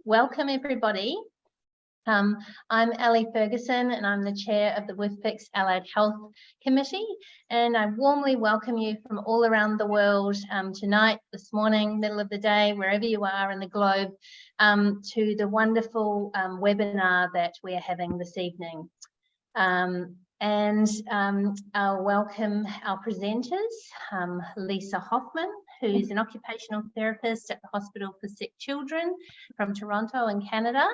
Welcome everybody. I'm Ali Ferguson and I'm the chair of the WIFPIC's Allied Health Committee, and I warmly welcome you from all around the world tonight, this morning, middle of the day, wherever you are in the globe, to the wonderful webinar that we're having this evening. I'll welcome our presenters, Lisa Hoffman, who's an occupational therapist at the Hospital for Sick Children from Toronto in Canada,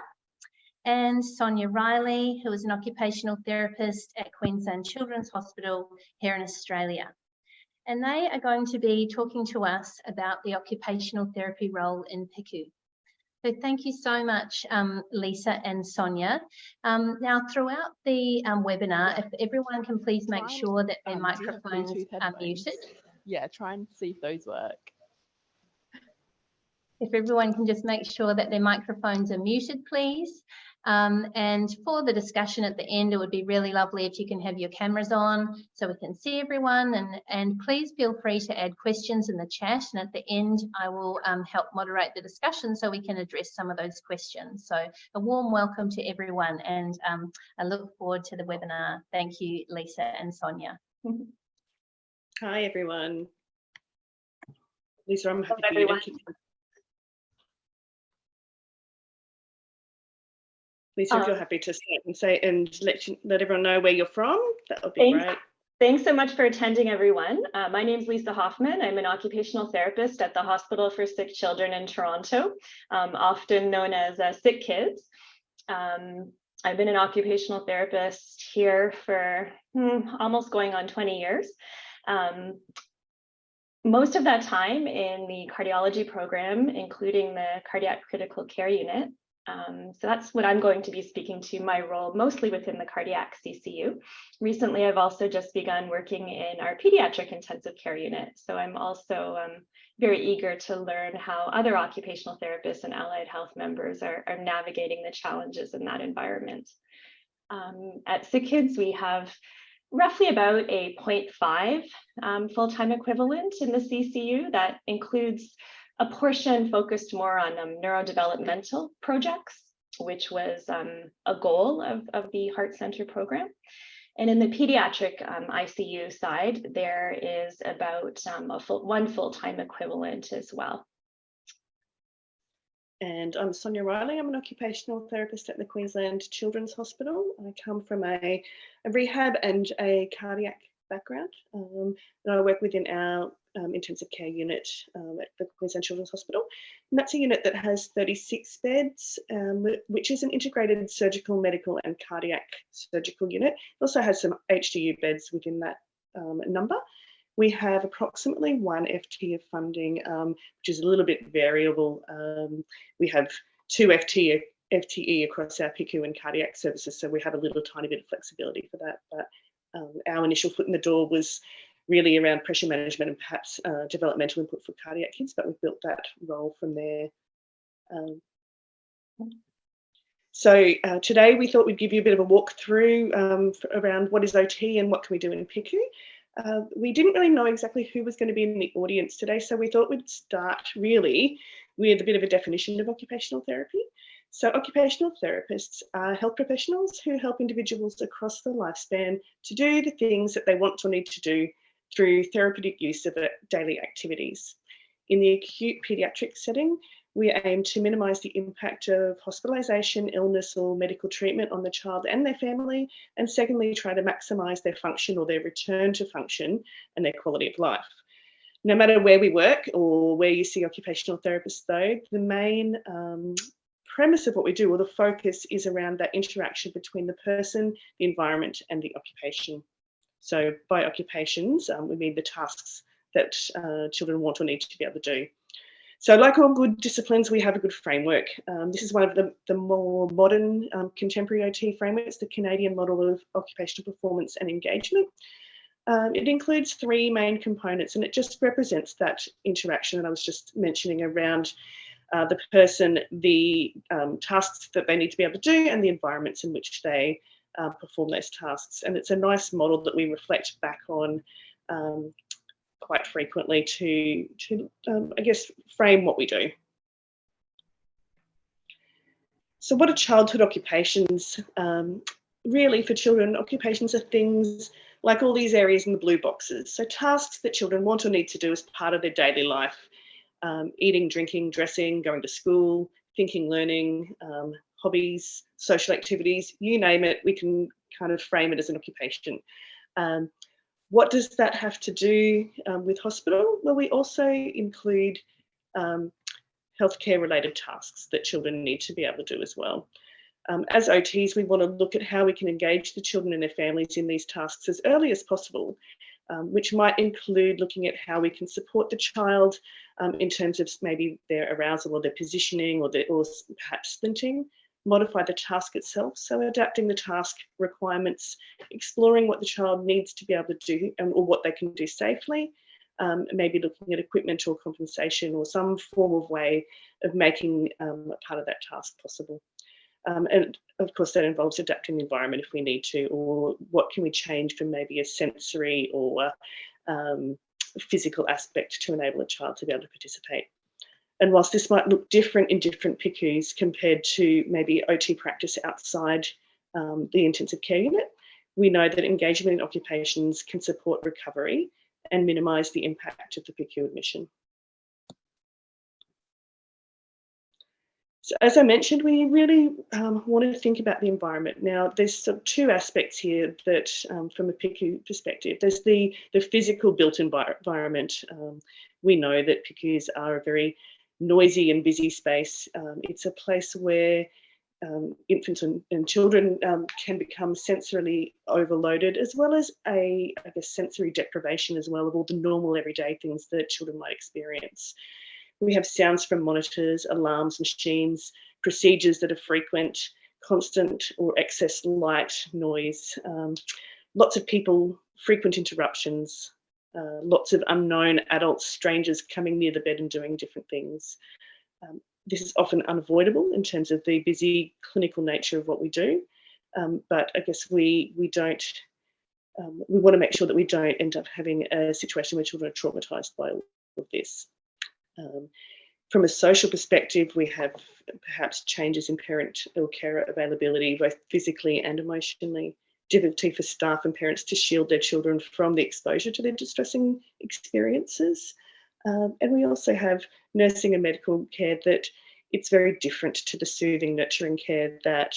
and Sonia Riley, who is an occupational therapist at Queensland Children's Hospital here in Australia. And they are going to be talking to us about the occupational therapy role in PICU. So thank you so much, Lisa and Sonia. Now, throughout the webinar, if everyone can please make sure that their microphones are muted. Yeah, try and see if those work. If everyone can just make sure that their microphones are muted, please. And for the discussion at the end, it would be really lovely if you can have your cameras on so we can see everyone. And please feel free to add questions in the chat. And at the end, I will help moderate the discussion so we can address some of those questions. So a warm welcome to everyone, and I look forward to the webinar. Thank you, Lisa and Sonia. Hi, everyone. Lisa, I'm happy for you to keep. Lisa, if you're happy to start and say and let everyone know where you're from, that would be great. Thanks so much for attending, everyone. My name is Lisa Hoffman. I'm an occupational therapist at the Hospital for Sick Children in Toronto, often known as Sick Kids. I've been an occupational therapist here for almost going on 20 years. Most of that time in the cardiology program, including the cardiac critical care unit. So that's what I'm going to be speaking to, my role mostly within the cardiac CCU. Recently, I've also just begun working in our pediatric intensive care unit. So I'm also very eager to learn how other occupational therapists and allied health members are navigating the challenges in that environment. At Sick Kids, we have roughly about a 0.5 full-time equivalent in the CCU. That includes a portion focused more on neurodevelopmental projects, which was a goal of the Heart Center program. And in the pediatric ICU side, there is about one full-time equivalent as well. And I'm Sonia Riley. I'm an occupational therapist at the Queensland Children's Hospital. I come from a rehab and a cardiac background, and I work within our intensive care unit at the Queensland Children's Hospital. And that's a unit that has 36 beds, which is an integrated surgical, medical and cardiac surgical unit. It also has some HDU beds within that number. We have approximately 1 FTE of funding, which is a little bit variable. We have 2 FTE across our PICU and cardiac services, so we have a little tiny bit of flexibility for that. But our initial foot in the door was really around pressure management and perhaps developmental input for cardiac kids, but we've built that role from there. So today we thought we'd give you a bit of a walkthrough around what is OT and what can we do in PICU. We didn't really know exactly who was going to be in the audience today, so we thought we'd start really with a bit of a definition of occupational therapy. So occupational therapists are health professionals who help individuals across the lifespan to do the things that they want or need to do through therapeutic use of daily activities. In the acute paediatric setting, we aim to minimise the impact of hospitalisation, illness or medical treatment on the child and their family, and secondly, try to maximise their function or their return to function and their quality of life. No matter where we work or where you see occupational therapists though, the main premise of what we do, or the focus, is around that interaction between the person, the environment and the occupation. So by occupations, we mean the tasks that children want or need to be able to do. So like all good disciplines, we have a good framework. This is one of the more modern contemporary OT frameworks, the Canadian model of occupational performance and engagement. It includes 3 main components, and it just represents that interaction that I was just mentioning around the person, the tasks that they need to be able to do, and the environments in which they perform those tasks. And it's a nice model that we reflect back on quite frequently to I guess, frame what we do. So what are childhood occupations? Really for children, occupations are things like all these areas in the blue boxes. So tasks that children want or need to do as part of their daily life. Eating, drinking, dressing, going to school, thinking, learning, hobbies, social activities, you name it, we can kind of frame it as an occupation. What does that have to do with hospital? Well, we also include healthcare related tasks that children need to be able to do as well. As OTs, we want to look at how we can engage the children and their families in these tasks as early as possible, which might include looking at how we can support the child in terms of maybe their arousal or their positioning or perhaps splinting, modify the task itself, so adapting the task requirements, exploring what the child needs to be able to do or what they can do safely, maybe looking at equipment or compensation or some form of way of making a part of that task possible. And of course, that involves adapting the environment if we need to, or what can we change from maybe a sensory or physical aspect to enable a child to be able to participate. And whilst this might look different in different PICUs compared to maybe OT practice outside the intensive care unit, we know that engagement in occupations can support recovery and minimise the impact of the PICU admission. So as I mentioned, we really want to think about the environment. Now, there's sort of two aspects here that, from a PICU perspective, there's the physical built environment. We know that PICUs are a very noisy and busy space. It's a place where infants and children can become sensorily overloaded, as well as I guess, sensory deprivation as well of all the normal everyday things that children might experience. We have sounds from monitors, alarms, machines, procedures that are frequent, constant or excess light, noise, lots of people, frequent interruptions, lots of unknown adults, strangers coming near the bed and doing different things. This is often unavoidable in terms of the busy clinical nature of what we do, but I guess we don't, we want to make sure that we don't end up having a situation where children are traumatised by all of this. From a social perspective, we have perhaps changes in parent or carer availability, both physically and emotionally, difficulty for staff and parents to shield their children from the exposure to their distressing experiences. And we also have nursing and medical care that it's very different to the soothing, nurturing care that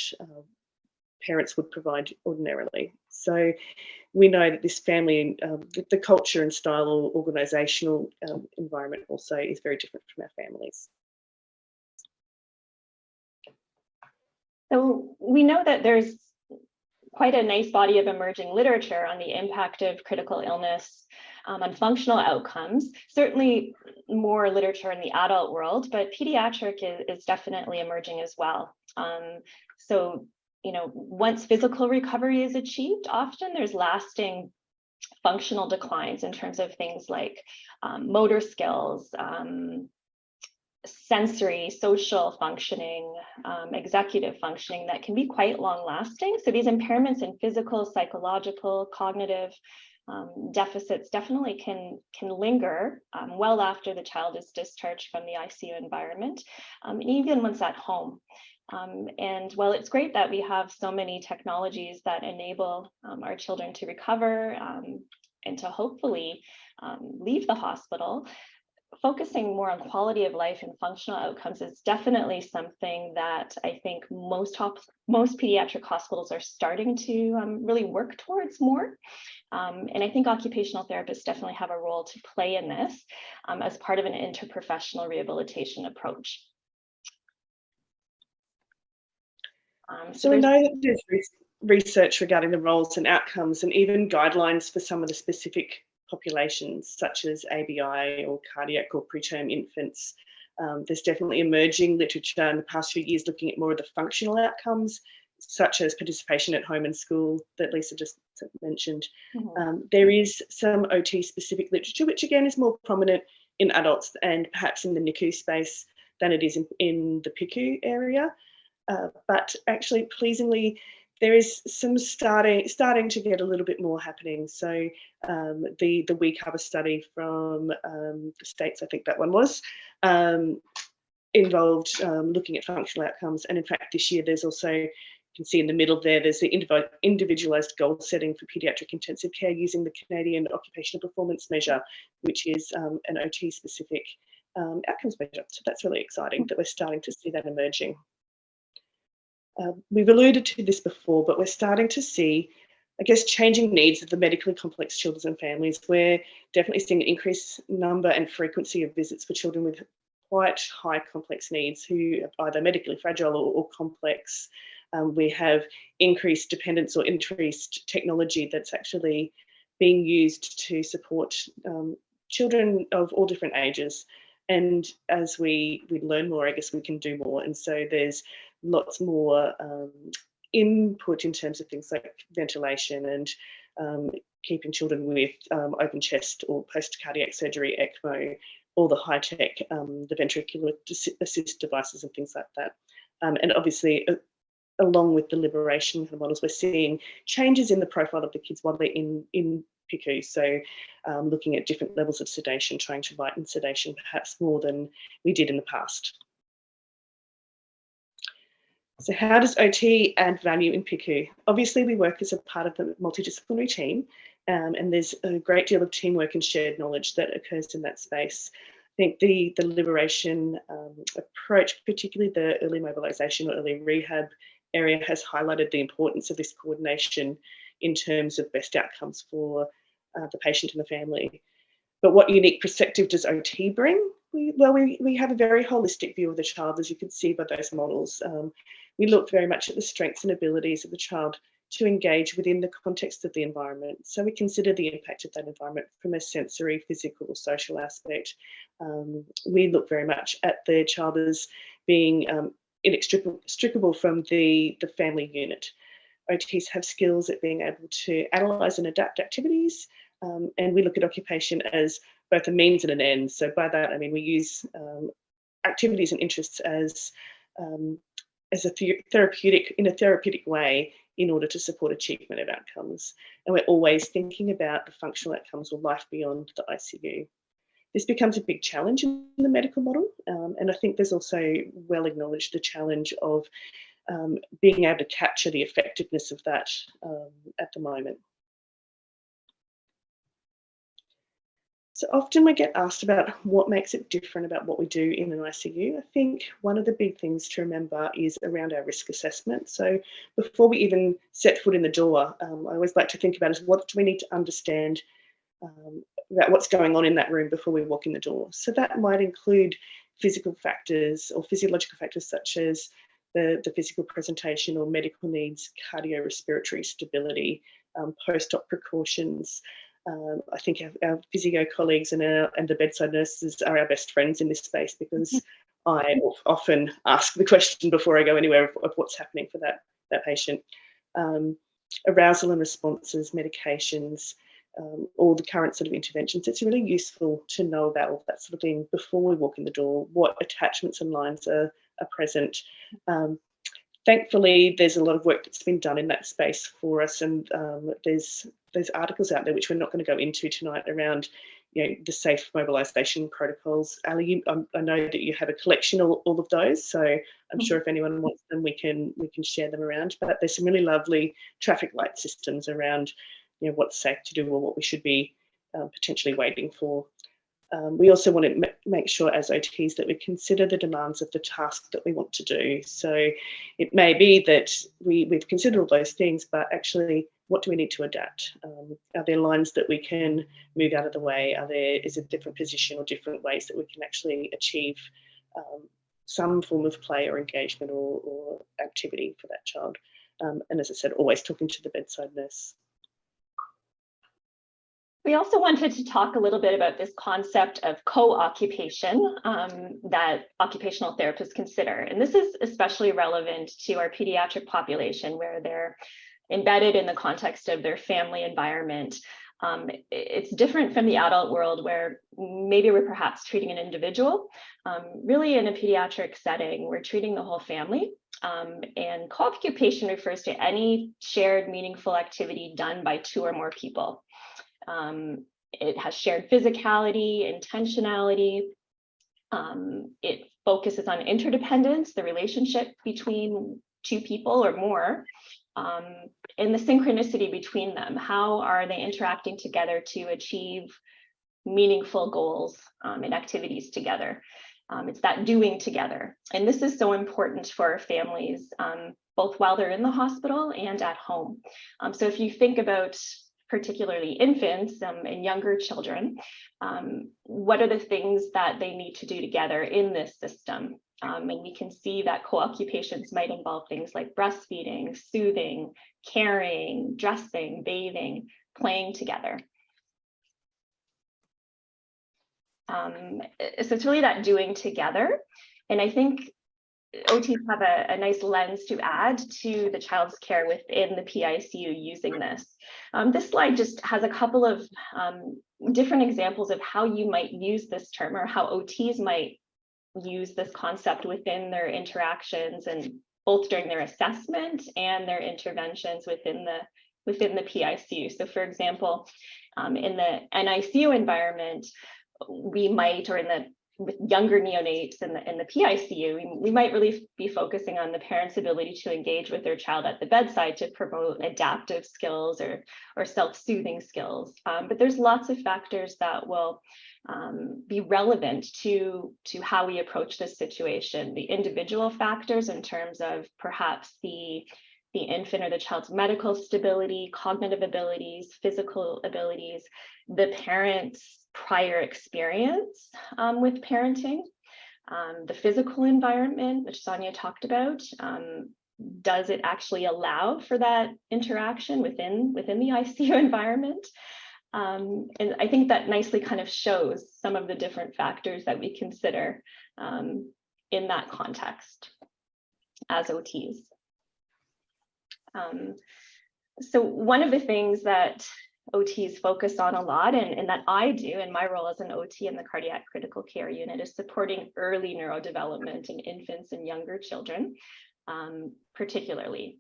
parents would provide ordinarily. So we know that this family, the culture and style or organisational environment also is very different from our families. So we know that there's quite a nice body of emerging literature on the impact of critical illness on functional outcomes. Certainly more literature in the adult world, but pediatric is definitely emerging as well. So, you know, once physical recovery is achieved, often there's lasting functional declines in terms of things like motor skills, sensory, social functioning, executive functioning that can be quite long lasting. So these impairments in physical, psychological, cognitive deficits definitely can linger well after the child is discharged from the ICU environment, and even once at home. And while it's great that we have so many technologies that enable our children to recover and to hopefully leave the hospital, focusing more on quality of life and functional outcomes is definitely something that I think most pediatric hospitals are starting to really work towards more. And I think occupational therapists definitely have a role to play in this as part of an interprofessional rehabilitation approach. So we know that there's research regarding the roles and outcomes and even guidelines for some of the specific populations, such as ABI or cardiac or preterm infants. There's definitely emerging literature in the past few years looking at more of the functional outcomes, such as participation at home and school that Lisa just mentioned. There is some OT specific literature, which again is more prominent in adults and perhaps in the NICU space than it is in the PICU area. But actually, pleasingly, there is some starting to get a little bit more happening. So the We Cover study from the States, I think that one was, involved looking at functional outcomes. And in fact, this year there's also, you can see in the middle there, there's the individualised goal setting for paediatric intensive care using the Canadian Occupational Performance Measure, which is an OT specific outcomes measure. So that's really exciting that we're starting to see that emerging. We've alluded to this before, but we're starting to see, I guess, changing needs of the medically complex children and families. We're definitely seeing an increased number and frequency of visits for children with quite high complex needs who are either medically fragile or complex. We have increased dependence or increased technology that's actually being used to support children of all different ages. And as we learn more, I guess we can do more. And so there's lots more input in terms of things like ventilation and keeping children with open chest or post-cardiac surgery, ECMO, all the high-tech, the ventricular assist devices and things like that. And obviously, along with the liberation models, we're seeing changes in the profile of the kids while they're in PICU. So looking at different levels of sedation, trying to lighten sedation perhaps more than we did in the past. So how does OT add value in PICU? Obviously, we work as a part of the multidisciplinary team, and there's a great deal of teamwork and shared knowledge that occurs in that space. I think the liberation approach, particularly the early mobilisation or early rehab area, has highlighted the importance of this coordination in terms of best outcomes for the patient and the family. But what unique perspective does OT bring? We have a very holistic view of the child, as you can see by those models. We look very much at the strengths and abilities of the child to engage within the context of the environment. So we consider the impact of that environment from a sensory, physical, or social aspect. We look very much at the child as being inextricable from the family unit. OTs have skills at being able to analyse and adapt activities, and we look at occupation as both a means and an end. So by that, I mean, we use activities and interests as a therapeutic way in order to support achievement of outcomes. And we're always thinking about the functional outcomes or life beyond the ICU. This becomes a big challenge in the medical model, and I think there's also well acknowledged the challenge of being able to capture the effectiveness of that at the moment. So often we get asked about what makes it different about what we do in an ICU. I think one of the big things to remember is around our risk assessment. So before we even set foot in the door, I always like to think about is what do we need to understand about what's going on in that room before we walk in the door. So that might include physical factors or physiological factors such as the physical presentation or medical needs, cardiorespiratory stability, post-op precautions. I think our physio colleagues and the bedside nurses are our best friends in this space, because I often ask the question before I go anywhere of what's happening for that patient. Arousal and responses, medications, all the current sort of interventions. It's really useful to know about all that sort of thing before we walk in the door, what attachments and lines are present. Thankfully, there's a lot of work that's been done in that space for us, and there's articles out there which we're not going to go into tonight around, the safe mobilisation protocols. Ali, I know that you have a collection of all of those, so I'm sure if anyone wants them, we can share them around. But there's some really lovely traffic light systems around, what's safe to do or what we should be potentially waiting for. We also want to make sure as OTs that we consider the demands of the task that we want to do. So it may be that we've considered all those things, but actually, what do we need to adapt? Are there lines that we can move out of the way? Is it a different position or different ways that we can actually achieve some form of play or engagement or activity for that child? And as I said, always talking to the bedside nurse. We also wanted to talk a little bit about this concept of co-occupation that occupational therapists consider. And this is especially relevant to our pediatric population, where they're embedded in the context of their family environment. It's different from the adult world, where maybe we're perhaps treating an individual. Really, in a pediatric setting, we're treating the whole family. And co-occupation refers to any shared meaningful activity done by two or more people. It has shared physicality, intentionality. It focuses on interdependence, the relationship between two people or more, and the synchronicity between them. How are they interacting together to achieve meaningful goals and activities together? It's that doing together. And this is so important for families, both while they're in the hospital and at home. So if you think about particularly infants and younger children, what are the things that they need to do together in this system? And we can see that co-occupations might involve things like breastfeeding, soothing, caring, dressing, bathing, playing together. So it's really that doing together. And I think OTs have a nice lens to add to the child's care within the PICU using this. This slide just has a couple of different examples of how you might use this term, or how OTs might use this concept within their interactions, and both during their assessment and their interventions within the PICU. So for example, in the NICU environment, we might, or with younger neonates in the PICU, we might really be focusing on the parent's ability to engage with their child at the bedside to promote adaptive skills or self-soothing skills. But there's lots of factors that will be relevant to how we approach this situation. The individual factors in terms of perhaps the infant or the child's medical stability, cognitive abilities, physical abilities, the parent's prior experience with parenting, the physical environment, which Sonia talked about. Does it actually allow for that interaction within the ICU environment? And I think that nicely kind of shows some of the different factors that we consider in that context as OTs. So one of the things that OTs focus on a lot, and that I do in my role as an OT in the cardiac critical care unit, is supporting early neurodevelopment in infants and younger children, particularly.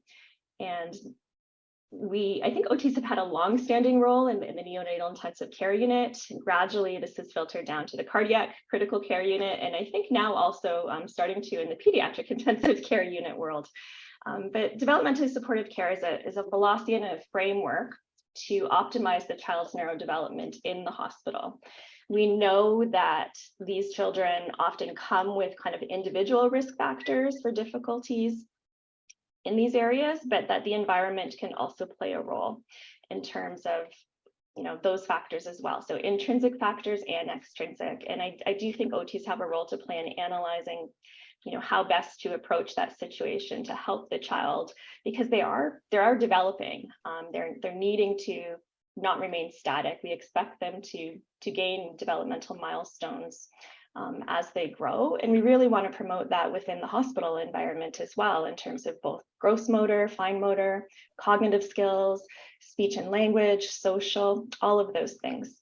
And I think OTs have had a long-standing role in the neonatal intensive care unit. Gradually, this has filtered down to the cardiac critical care unit, and I think now also starting to in the pediatric intensive care unit world. But developmentally supportive care is a philosophy and a framework to optimize the child's neurodevelopment in the hospital. We know that these children often come with kind of individual risk factors for difficulties in these areas, but that the environment can also play a role in terms of those factors as well. So intrinsic factors and extrinsic. And I do think OTs have a role to play in analyzing how best to approach that situation to help the child, because they are developing. They're needing to not remain static. We expect them to gain developmental milestones as they grow, and we really want to promote that within the hospital environment as well, in terms of both gross motor, fine motor, cognitive skills, speech and language, social, all of those things.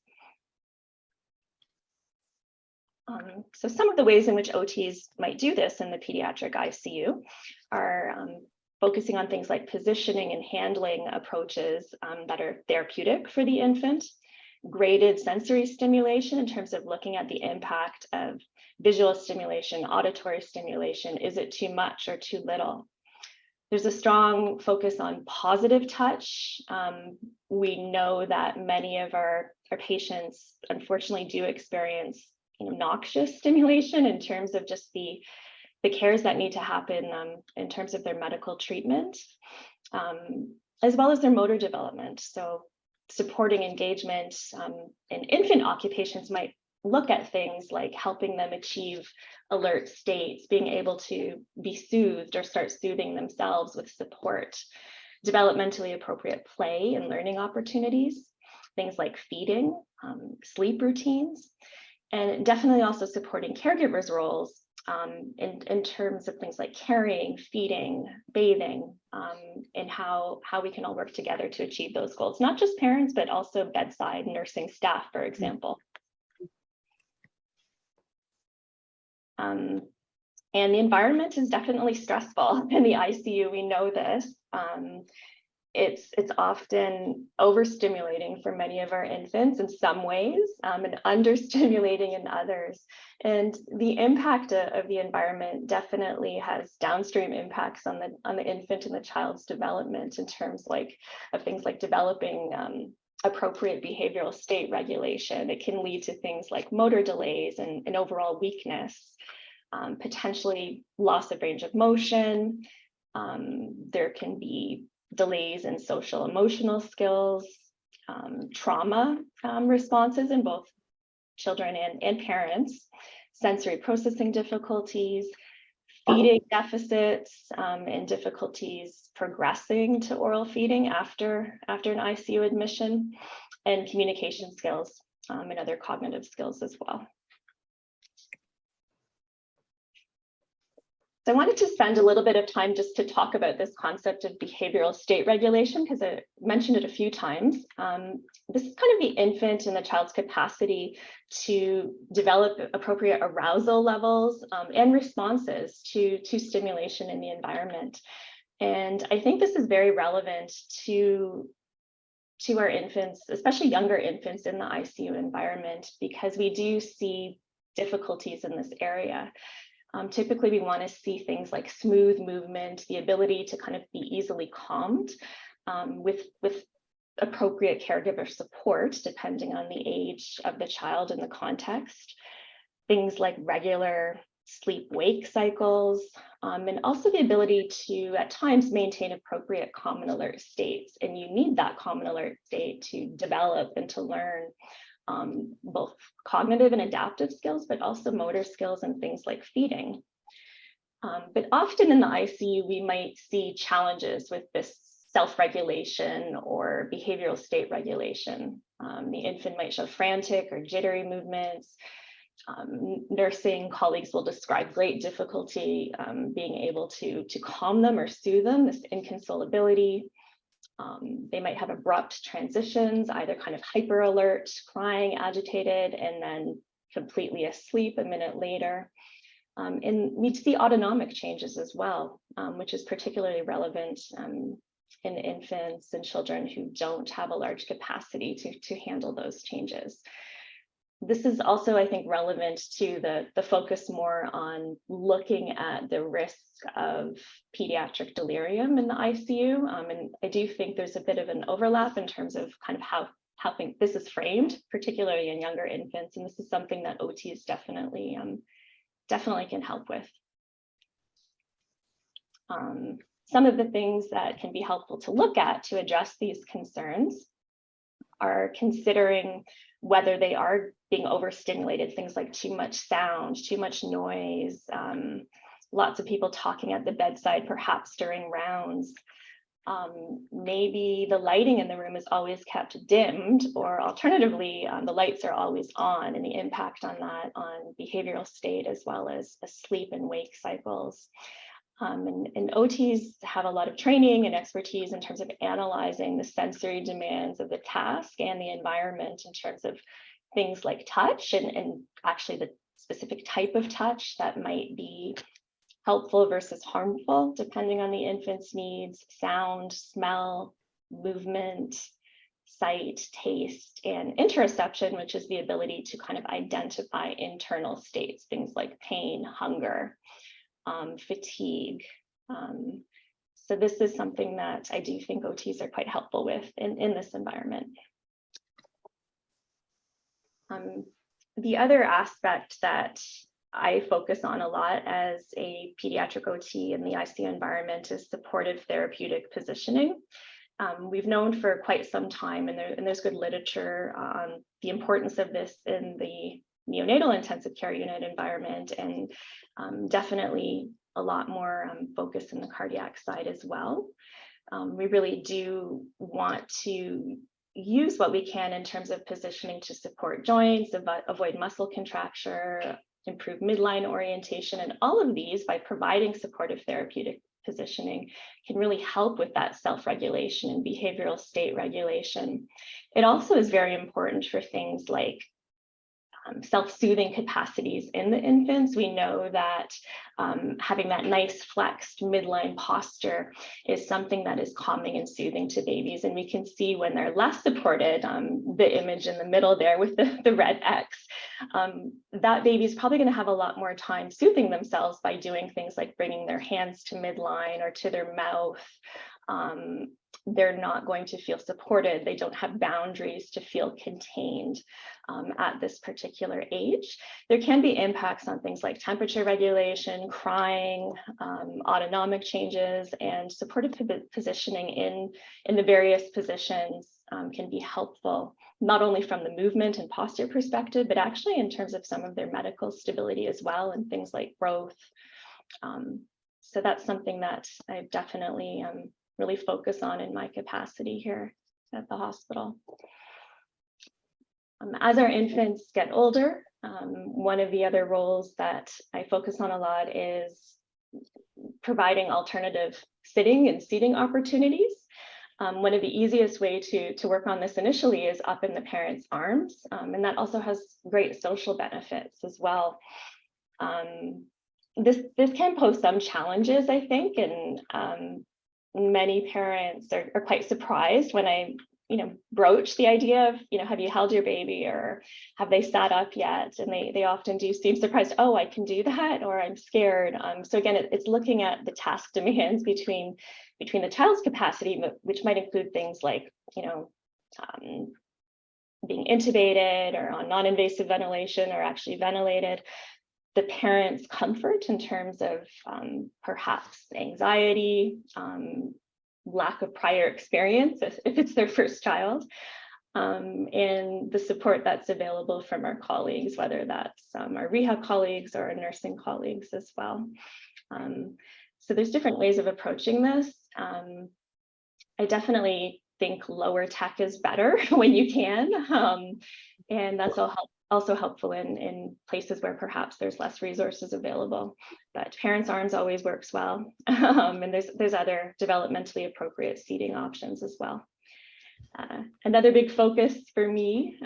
So some of the ways in which OTs might do this in the pediatric ICU are focusing on things like positioning and handling approaches that are therapeutic for the infant, graded sensory stimulation in terms of looking at the impact of visual stimulation, auditory stimulation. Is it too much or too little? There's a strong focus on positive touch. We know that many of our patients unfortunately do experience noxious stimulation in terms of just the cares that need to happen in terms of their medical treatment, as well as their motor development. So supporting engagement in infant occupations might look at things like helping them achieve alert states, being able to be soothed or start soothing themselves with support, developmentally appropriate play and learning opportunities, things like feeding, sleep routines, and definitely also supporting caregivers' roles in terms of things like carrying, feeding, bathing, and how we can all work together to achieve those goals. Not just parents, but also bedside nursing staff, for example. And the environment is definitely stressful in the ICU. We know this. it's often overstimulating for many of our infants in some ways, and understimulating in others. And the impact of the environment definitely has downstream impacts on the infant and the child's development in terms of things like developing appropriate behavioral state regulation. It can lead to things like motor delays and overall weakness, potentially loss of range of motion. There can be delays in social emotional skills, trauma responses in both children and parents, sensory processing difficulties, feeding deficits, and difficulties progressing to oral feeding after an ICU admission, and communication skills and other cognitive skills as well. So I wanted to spend a little bit of time just to talk about this concept of behavioral state regulation, because I mentioned it a few times. This is kind of the infant and the child's capacity to develop appropriate arousal levels and responses to stimulation in the environment. And I think this is very relevant to our infants, especially younger infants in the ICU environment, because we do see difficulties in this area. Typically, we want to see things like smooth movement, the ability to kind of be easily calmed with appropriate caregiver support, depending on the age of the child and the context. Things like regular sleep-wake cycles, and also the ability to, at times, maintain appropriate common alert states. And you need that common alert state to develop and to learn both cognitive and adaptive skills, but also motor skills and things like feeding. But often in the ICU, we might see challenges with this self-regulation or behavioral state regulation. The infant might show frantic or jittery movements. Nursing colleagues will describe great difficulty being able to calm them or soothe them, this inconsolability. They might have abrupt transitions, either kind of hyper alert, crying, agitated, and then completely asleep a minute later. And we see autonomic changes as well, which is particularly relevant in infants and children who don't have a large capacity to handle those changes. This is also, I think, relevant to the focus more on looking at the risk of pediatric delirium in the ICU. And I do think there's a bit of an overlap in terms of kind of how this is framed, particularly in younger infants. And this is something that OTs definitely can help with. Some of the things that can be helpful to look at to address these concerns are considering whether they are being overstimulated, things like too much sound, too much noise, lots of people talking at the bedside, perhaps during rounds. Maybe the lighting in the room is always kept dimmed, or alternatively, the lights are always on, and the impact on that on behavioral state as well as sleep and wake cycles. And OTs have a lot of training and expertise in terms of analyzing the sensory demands of the task and the environment in terms of things like touch and actually the specific type of touch that might be helpful versus harmful, depending on the infant's needs, sound, smell, movement, sight, taste, and interoception, which is the ability to kind of identify internal states, things like pain, hunger, fatigue. So this is something that I do think OTs are quite helpful with in this environment. The other aspect that I focus on a lot as a pediatric OT in the ICU environment is supportive therapeutic positioning. We've known for quite some time, and there's good literature on the importance of this in the neonatal intensive care unit environment, and definitely a lot more focus in the cardiac side as well. We really do want to use what we can in terms of positioning to support joints, avoid muscle contracture, improve midline orientation, and all of these, by providing supportive therapeutic positioning, can really help with that self-regulation and behavioral state regulation. It also is very important for things like self-soothing capacities in the infants. We know that having that nice flexed midline posture is something that is calming and soothing to babies. And we can see when they're less supported, the image in the middle there with the red X, that baby's probably going to have a lot more time soothing themselves by doing things like bringing their hands to midline or to their mouth. They're not going to feel supported. They don't have boundaries to feel contained at this particular age. There can be impacts on things like temperature regulation, crying, autonomic changes, and supportive positioning in the various positions can be helpful, not only from the movement and posture perspective, but actually in terms of some of their medical stability as well, and things like growth. So that's something that I've definitely really focus on in my capacity here at the hospital. As our infants get older, one of the other roles that I focus on a lot is providing alternative sitting and seating opportunities. One of the easiest way to work on this initially is up in the parent's arms, and that also has great social benefits as well. This can pose some challenges, I think, and many parents are quite surprised when I, broach the idea of, have you held your baby or have they sat up yet? And they often do seem surprised. Oh, I can do that, or I'm scared. So again, it's looking at the task demands between the child's capacity, which might include things like, being intubated or on non-invasive ventilation or actually ventilated. The parent's comfort in terms of perhaps anxiety, lack of prior experience if it's their first child, and the support that's available from our colleagues, whether that's our rehab colleagues or our nursing colleagues as well. So there's different ways of approaching this. I definitely think lower tech is better when you can, and that's also helpful in places where perhaps there's less resources available. But parents' arms always works well, and there's other developmentally appropriate seating options as well. Another big focus for me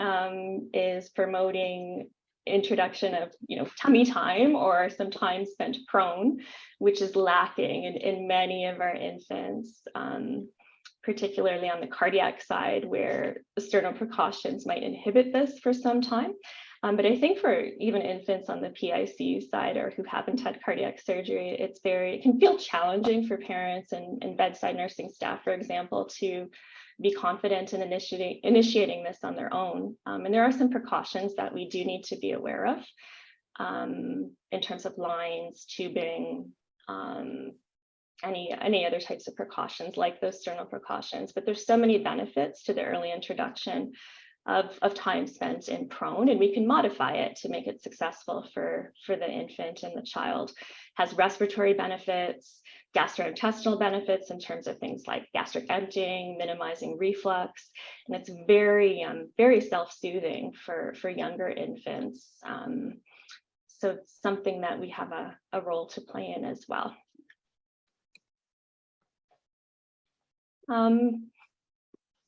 is promoting introduction of tummy time or some time spent prone, which is lacking in many of our infants. Particularly on the cardiac side, where the sternal precautions might inhibit this for some time. But I think for even infants on the PICU side or who haven't had cardiac surgery, it can feel challenging for parents and bedside nursing staff, for example, to be confident in initiating this on their own. And there are some precautions that we do need to be aware of in terms of lines, tubing, any other types of precautions like those sternal precautions, but there's so many benefits to the early introduction of time spent in prone, and we can modify it to make it successful for the infant and the child. Has respiratory benefits, gastrointestinal benefits in terms of things like gastric emptying, minimizing reflux, and it's very, very self-soothing for younger infants. So it's something that we have a role to play in as well.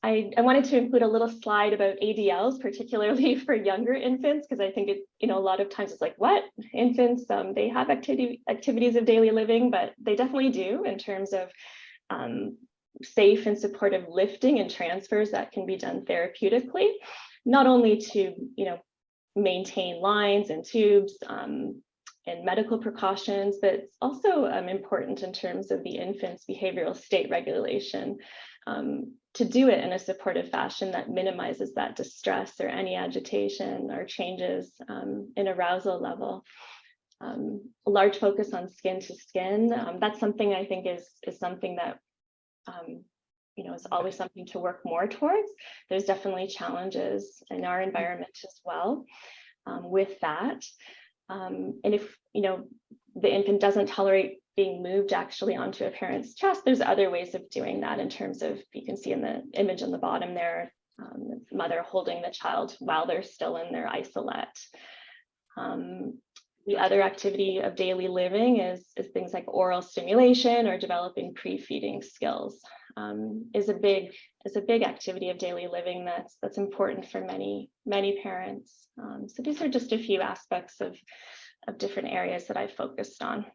I wanted to include a little slide about ADLs, particularly for younger infants, because I think a lot of times it's like, what? Infants, they have activities of daily living, but they definitely do in terms of safe and supportive lifting and transfers that can be done therapeutically, not only to, maintain lines and tubes, and medical precautions, but it's also important in terms of the infant's behavioral state regulation, to do it in a supportive fashion that minimizes that distress or any agitation or changes in arousal level. A large focus on skin to skin, that's something I think is something that is always something to work more towards. There's definitely challenges in our environment as well with that. And if the infant doesn't tolerate being moved actually onto a parent's chest, there's other ways of doing that in terms of, you can see in the image on the bottom there, the mother holding the child while they're still in their isolette. The other activity of daily living is things like oral stimulation or developing pre-feeding skills. is a big activity of daily living that's important for many parents. So these are just a few aspects of different areas that I focused on.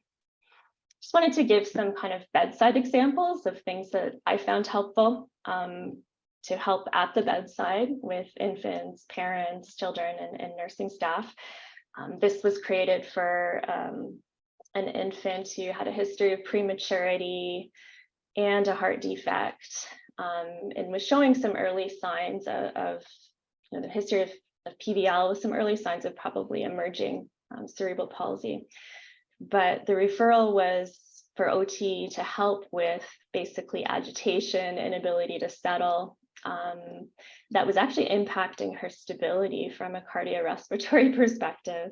Just wanted to give some kind of bedside examples of things that I found helpful to help at the bedside with infants, parents, children, and nursing staff. This was created for an infant who had a history of prematurity and a heart defect, and was showing some early signs of the history of PVL with some early signs of probably emerging cerebral palsy. But the referral was for OT to help with basically agitation, inability to settle, that was actually impacting her stability from a cardiorespiratory perspective.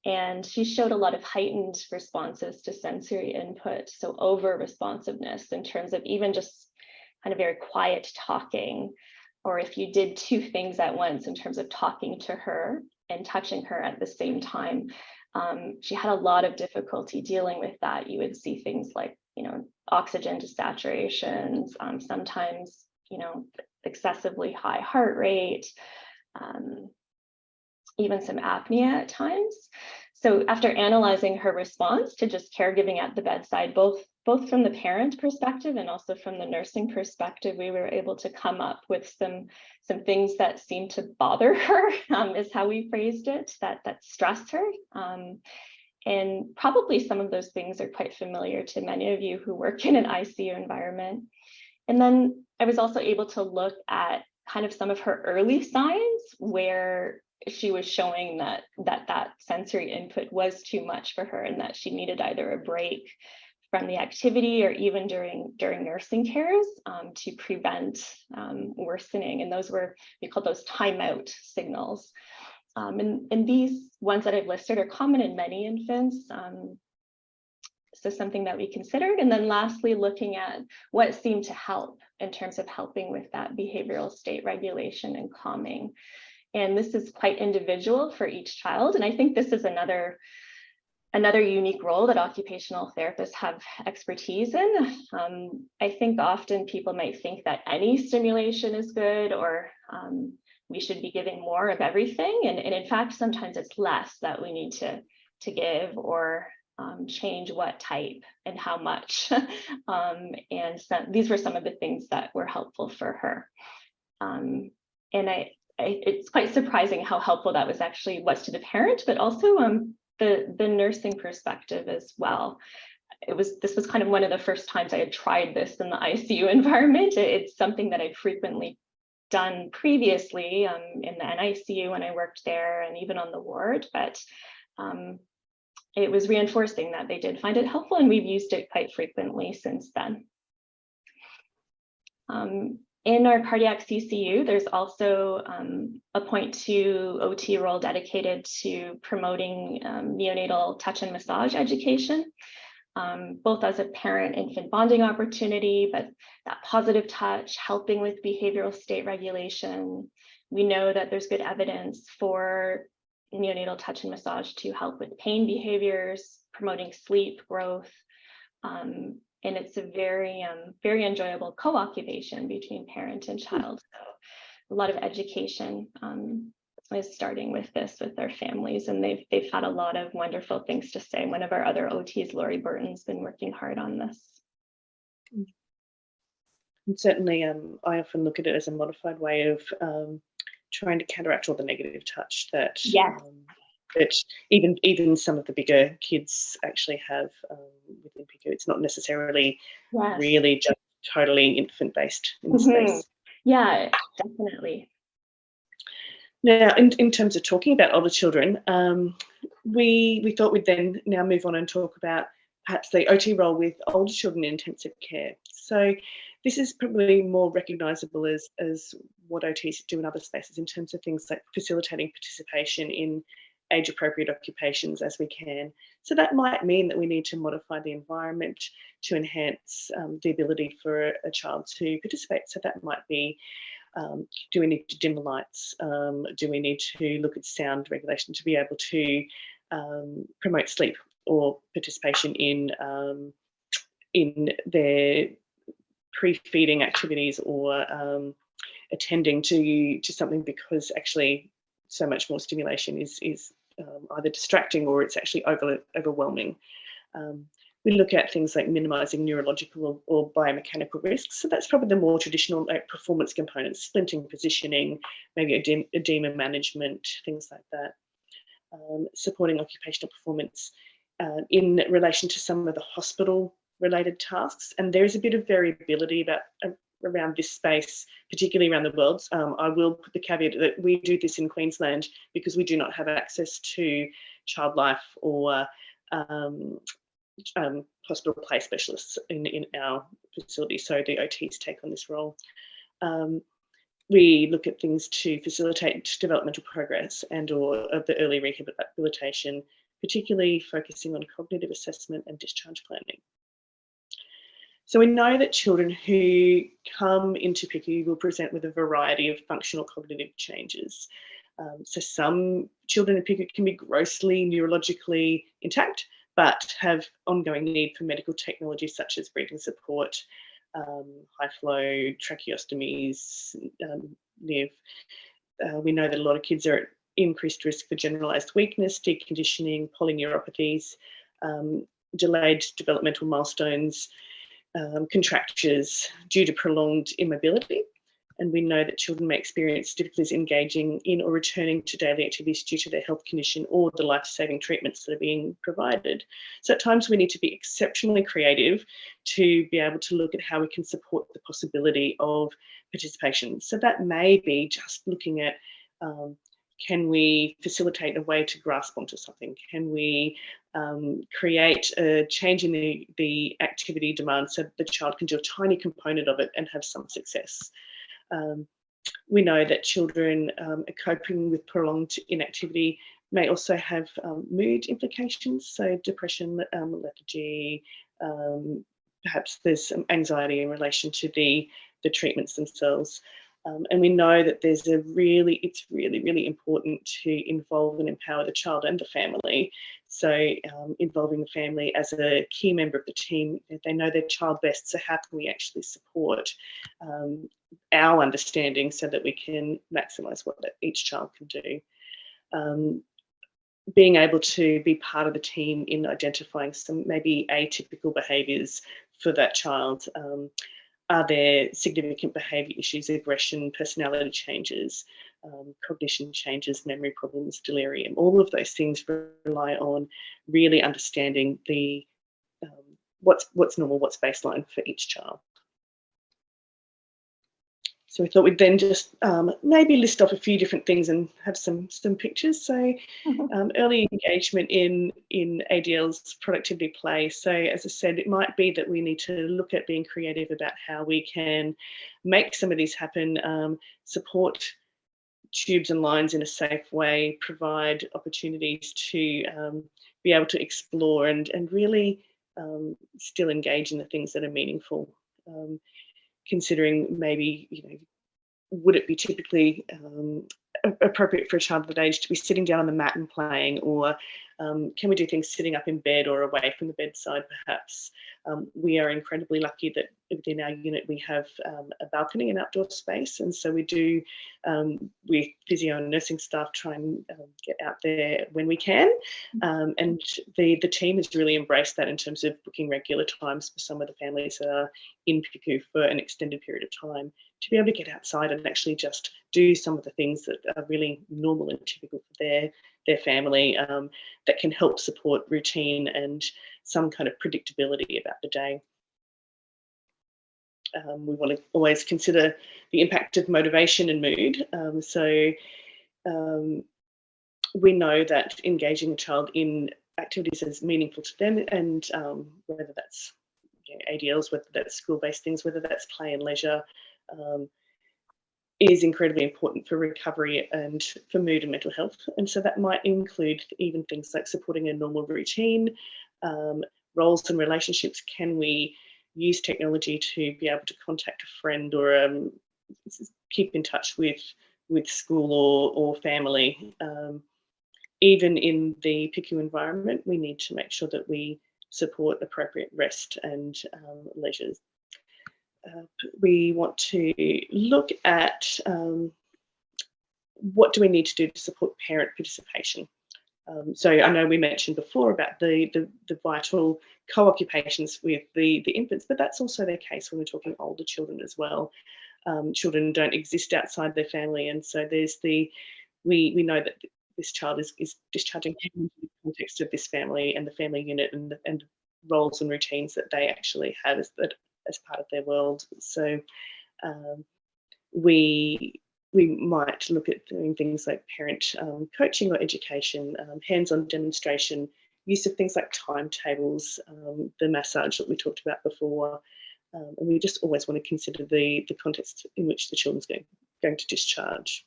And she showed a lot of heightened responses to sensory input, so over responsiveness in terms of even just kind of very quiet talking, or if you did two things at once in terms of talking to her and touching her at the same time. She had a lot of difficulty dealing with that. You would see things like, oxygen desaturations, sometimes, excessively high heart rate, even some apnea at times. So after analyzing her response to just caregiving at the bedside, both from the parent perspective and also from the nursing perspective, we were able to come up with some things that seemed to bother her, is how we phrased it, that stress her. And probably some of those things are quite familiar to many of you who work in an ICU environment. And then I was also able to look at kind of some of her early signs where she was showing that sensory input was too much for her and that she needed either a break from the activity or even during nursing cares to prevent worsening. And those were, we call those timeout signals. And these ones that I've listed are common in many infants. So something that we considered. And then lastly, looking at what seemed to help in terms of helping with that behavioral state regulation and calming. And this is quite individual for each child. And I think this is another unique role that occupational therapists have expertise in. I think often people might think that any stimulation is good, or we should be giving more of everything. And in fact, sometimes it's less that we need to give, or change what type and how much. And so these were some of the things that were helpful for her. And it's quite surprising how helpful that was to the parent, but also the nursing perspective as well. This was kind of one of the first times I had tried this in the ICU environment. It's something that I've frequently done previously in the NICU when I worked there, and even on the ward, but it was reinforcing that they did find it helpful, and we've used it quite frequently since then. In our cardiac CCU, there's also a 0.2 OT role dedicated to promoting neonatal touch and massage education, both as a parent-infant bonding opportunity, but that positive touch, helping with behavioral state regulation. We know that there's good evidence for neonatal touch and massage to help with pain behaviors, promoting sleep growth. And it's a very enjoyable co-occupation between parent and child. So a lot of education is starting with this with their families, and they've had a lot of wonderful things to say. One of our other OTs, Lori Burton's been working hard on this. And certainly, I often look at it as a modified way of trying to counteract all the negative touch that that even some of the bigger kids actually have within PICU. It's not necessarily really just totally infant-based in space. Yeah, definitely. Now, in terms of talking about older children, we thought we'd then now move on and talk about perhaps the OT role with older children in intensive care. So this is probably more recognisable as what OTs do in other spaces in terms of things like facilitating participation in age-appropriate occupations as we can. So that might mean that we need to modify the environment to enhance the ability for a child to participate. So that might be, do we need to dim the lights? Do we need to look at sound regulation to be able to promote sleep or participation in their pre-feeding activities or attending to something, because actually so much more stimulation is either distracting or it's actually overwhelming. We look at things like minimising neurological or biomechanical risks. So that's probably the more traditional performance components, splinting, positioning, maybe edema management, things like that. Supporting occupational performance in relation to some of the hospital-related tasks. And there is a bit of variability around this space, particularly around the world. I will put the caveat that we do this in Queensland because we do not have access to child life or hospital play specialists in our facility, so the OTs take on this role. We look at things to facilitate developmental progress and or of the early rehabilitation, particularly focusing on cognitive assessment and discharge planning. So we know that children who come into PICU will present with a variety of functional cognitive changes. So some children in PICU can be grossly neurologically intact, but have ongoing need for medical technology such as breathing support, high flow, tracheostomies, NIV. We know that a lot of kids are at increased risk for generalised weakness, deconditioning, polyneuropathies, delayed developmental milestones, contractures due to prolonged immobility. And we know that children may experience difficulties engaging in or returning to daily activities due to their health condition or the life-saving treatments that are being provided. So at times we need to be exceptionally creative to be able to look at how we can support the possibility of participation. So that may be just looking at can we facilitate a way to grasp onto something? Can we create a change in the activity demand so that the child can do a tiny component of it and have some success? We know that children coping with prolonged inactivity may also have mood implications, so depression, lethargy, perhaps there's some anxiety in relation to the treatments themselves. And we know that it's really important to involve and empower the child and the family. So involving the family as a key member of the team, they know their child best, so how can we actually support our understanding so that we can maximise what each child can do. Being able to be part of the team in identifying some maybe atypical behaviours for that child. Are there significant behaviour issues, aggression, personality changes, cognition changes, memory problems, delirium? All of those things rely on really understanding the what's normal, what's baseline for each child. So we thought we'd then just maybe list off a few different things and have some pictures. So early engagement in ADL's productivity play. So as I said, it might be that we need to look at being creative about how we can make some of these happen, support tubes and lines in a safe way, provide opportunities to be able to explore and really still engage in the things that are meaningful. Considering maybe, would it be typically appropriate for a child of that age to be sitting down on the mat and playing, or can we do things sitting up in bed or away from the bedside perhaps? We are incredibly lucky that within our unit we have a balcony and outdoor space, and so we do, with physio and nursing staff, try and get out there when we can, and the team has really embraced that in terms of booking regular times for some of the families that are in PICU for an extended period of time, to be able to get outside and actually just do some of the things that are really normal and typical for their family, that can help support routine and some kind of predictability about the day. We want to always consider the impact of motivation and mood. We know that engaging a child in activities is meaningful to them, and whether that's ADLs, whether that's school-based things, whether that's play and leisure, is incredibly important for recovery and for mood and mental health. And so that might include even things like supporting a normal routine, roles and relationships. Can we use technology to be able to contact a friend or keep in touch with school or family? Even in the PICU environment, we need to make sure that we support appropriate rest and leisure. we want to look at what do we need to do to support parent participation. So I know we mentioned before about the vital co-occupations with the infants, but that's also the case when we're talking older children as well. Children don't exist outside their family, and so there's we know that this child is discharging in the context of this family and the family unit and roles and routines that they actually have as part of their world. So we might look at doing things like parent coaching or education, hands-on demonstration, use of things like timetables, the massage that we talked about before. And we just always want to consider the context in which the children's going to discharge.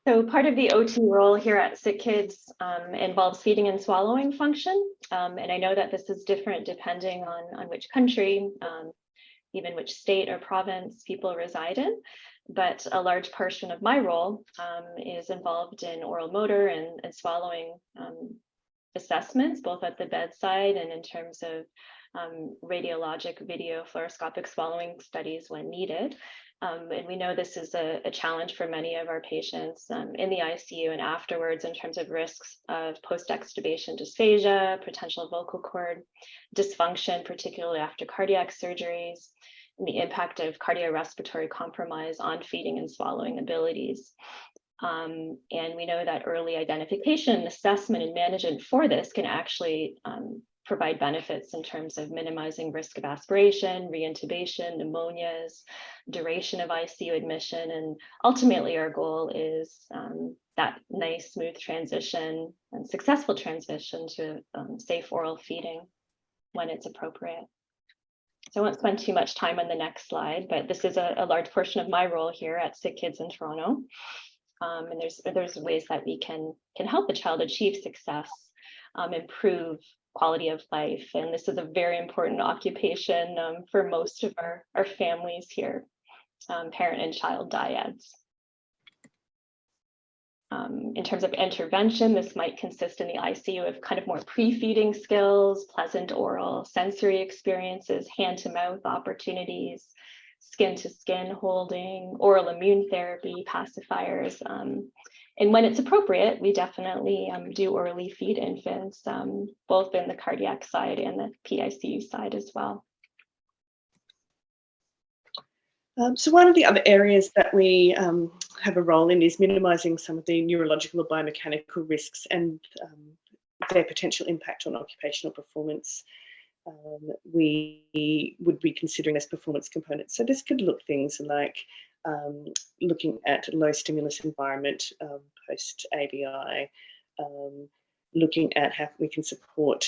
So part of the OT role here at Sick Kids involves feeding and swallowing function. And I know that this is different depending on which country, even which state or province people reside in. But a large portion of my role is involved in oral motor and swallowing assessments, both at the bedside and in terms of radiologic video fluoroscopic swallowing studies when needed. And we know this is a challenge for many of our patients in the ICU and afterwards in terms of risks of post-extubation dysphagia, potential vocal cord dysfunction, particularly after cardiac surgeries, and the impact of cardiorespiratory compromise on feeding and swallowing abilities. And we know that early identification, assessment, and management for this can actually provide benefits in terms of minimizing risk of aspiration, reintubation, pneumonias, duration of ICU admission, and ultimately our goal is that nice, smooth transition and successful transition to safe oral feeding when it's appropriate. So I won't spend too much time on the next slide, but this is a large portion of my role here at Sick Kids in Toronto. And there's ways that we can help a child achieve success, improve quality of life. And this is a very important occupation for most of our families here, parent and child dyads. In terms of intervention, this might consist in the ICU of kind of more pre-feeding skills, pleasant oral sensory experiences, hand-to-mouth opportunities, skin-to-skin holding, oral immune therapy, pacifiers. And when it's appropriate, we definitely do orally feed infants, both in the cardiac side and the PICU side as well. So one of the other areas that we have a role in is minimising some of the neurological or biomechanical risks and their potential impact on occupational performance. We would be considering as performance components. So this could look things like looking at low stimulus environment post ABI, looking at how we can support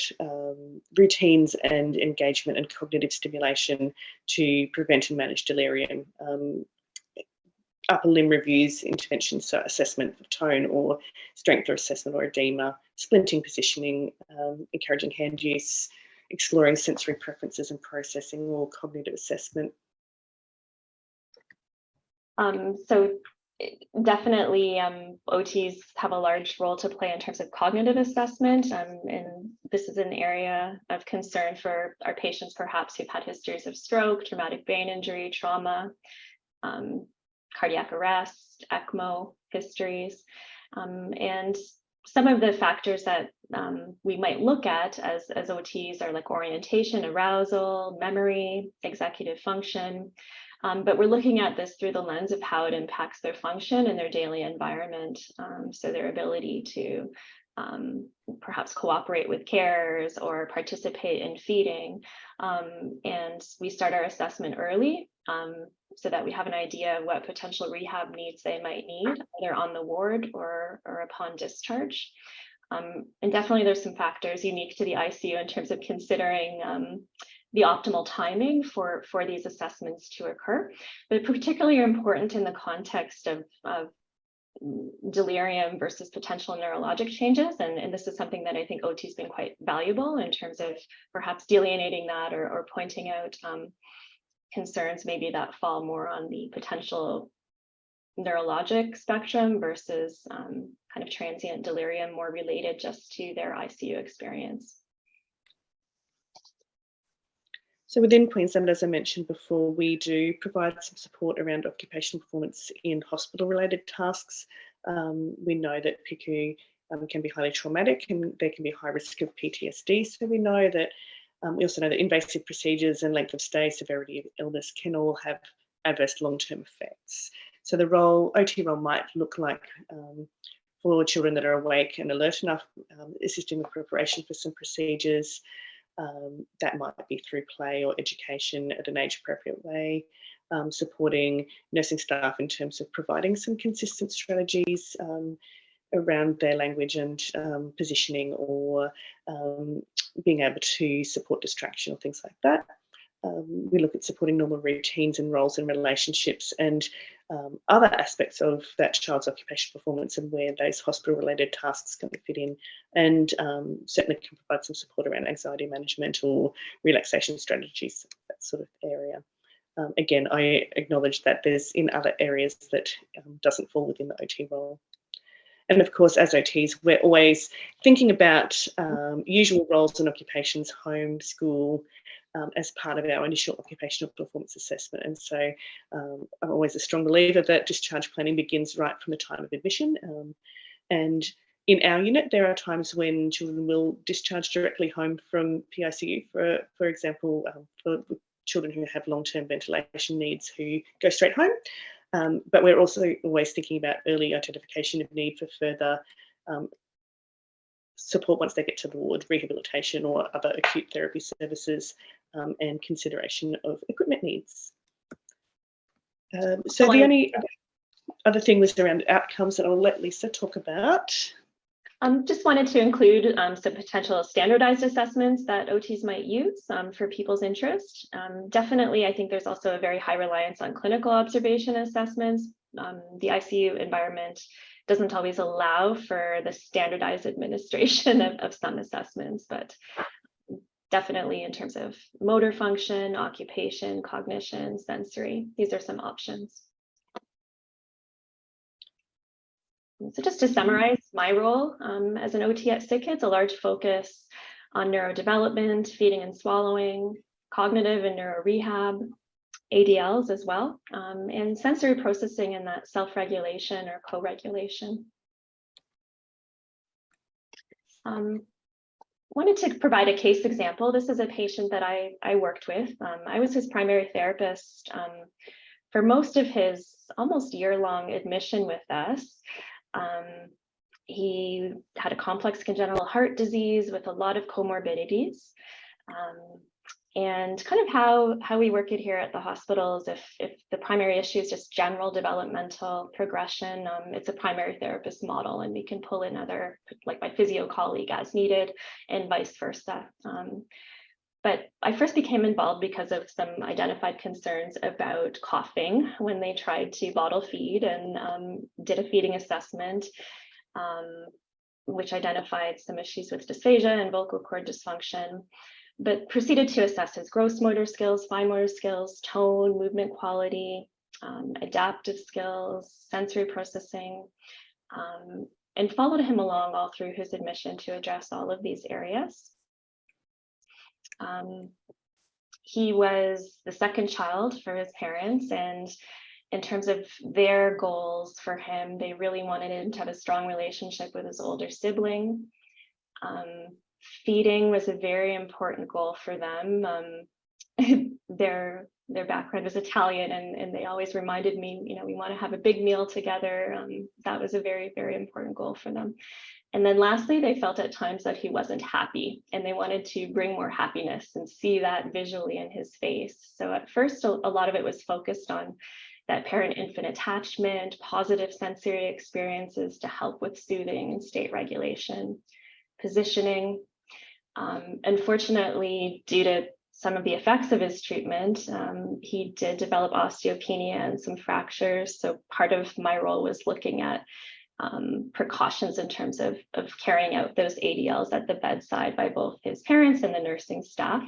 routines and engagement and cognitive stimulation to prevent and manage delirium. Upper limb reviews, interventions, so assessment of tone or strength or assessment or edema, splinting positioning, encouraging hand use, exploring sensory preferences and processing or cognitive assessment. So definitely OTs have a large role to play in terms of cognitive assessment, and this is an area of concern for our patients perhaps who've had histories of stroke, traumatic brain injury, trauma, cardiac arrest, ECMO histories, and some of the factors that we might look at as OTs are like orientation, arousal, memory, executive function. But we're looking at this through the lens of how it impacts their function and their daily environment. So their ability to perhaps cooperate with carers or participate in feeding. And we start our assessment early so that we have an idea of what potential rehab needs they might need, either on the ward or upon discharge. And definitely there's some factors unique to the ICU in terms of considering the optimal timing for these assessments to occur, but particularly important in the context of delirium versus potential neurologic changes. And this is something that I think OT has been quite valuable in terms of perhaps delineating that or pointing out concerns maybe that fall more on the potential neurologic spectrum versus kind of transient delirium more related just to their ICU experience. So within Queensland, as I mentioned before, we do provide some support around occupational performance in hospital-related tasks. We know that PICU can be highly traumatic and there can be high risk of PTSD. So we know that we also know that invasive procedures and length of stay, severity of illness can all have adverse long-term effects. So the OT role might look like for children that are awake and alert enough, assisting with preparation for some procedures. That might be through play or education at an age-appropriate way, supporting nursing staff in terms of providing some consistent strategies around their language and positioning, or being able to support distraction or things like that. We look at supporting normal routines and roles and relationships and other aspects of that child's occupational performance and where those hospital-related tasks can fit in, and certainly can provide some support around anxiety management or relaxation strategies, that sort of area. Again, I acknowledge that there's in other areas that doesn't fall within the OT role. And of course, as OTs, we're always thinking about usual roles and occupations, home, school, as part of our initial occupational performance assessment. And so I'm always a strong believer that discharge planning begins right from the time of admission. And in our unit, there are times when children will discharge directly home from PICU, for example, for children who have long-term ventilation needs who go straight home. But we're also always thinking about early identification of need for further support once they get to the ward, rehabilitation or other acute therapy services, and consideration of equipment needs. So the only other thing was around outcomes that I'll let Lisa talk about. Just wanted to include some potential standardized assessments that OTs might use for people's interest. Definitely, I think there's also a very high reliance on clinical observation assessments. The ICU environment doesn't always allow for the standardized administration of some assessments, but definitely in terms of motor function, occupation, cognition, sensory, these are some options. So just to summarize my role as an OT at SickKids, a large focus on neurodevelopment, feeding and swallowing, cognitive and neuro rehab, ADLs as well, and sensory processing and that self-regulation or co-regulation. Wanted to provide a case example. This is a patient that I worked with. I was his primary therapist for most of his almost year-long admission with us. He had a complex congenital heart disease with a lot of comorbidities. And kind of how we work it here at the hospitals, if the primary issue is just general developmental progression, it's a primary therapist model, and we can pull in other, like my physio colleague as needed, and vice versa. But I first became involved because of some identified concerns about coughing when they tried to bottle feed, and did a feeding assessment, which identified some issues with dysphagia and vocal cord dysfunction, but proceeded to assess his gross motor skills, fine motor skills, tone, movement quality, adaptive skills, sensory processing, and followed him along all through his admission to address all of these areas. He was the second child for his parents, and in terms of their goals for him, they really wanted him to have a strong relationship with his older sibling. Feeding was a very important goal for them. Their background was Italian, and they always reminded me, you know, we want to have a big meal together. That was a very, very important goal for them. And then lastly, they felt at times that he wasn't happy, and they wanted to bring more happiness and see that visually in his face. So at first, a lot of it was focused on that parent-infant attachment, positive sensory experiences to help with soothing and state regulation, positioning. Unfortunately, due to some of the effects of his treatment, he did develop osteopenia and some fractures. So part of my role was looking at precautions in terms of carrying out those ADLs at the bedside by both his parents and the nursing staff.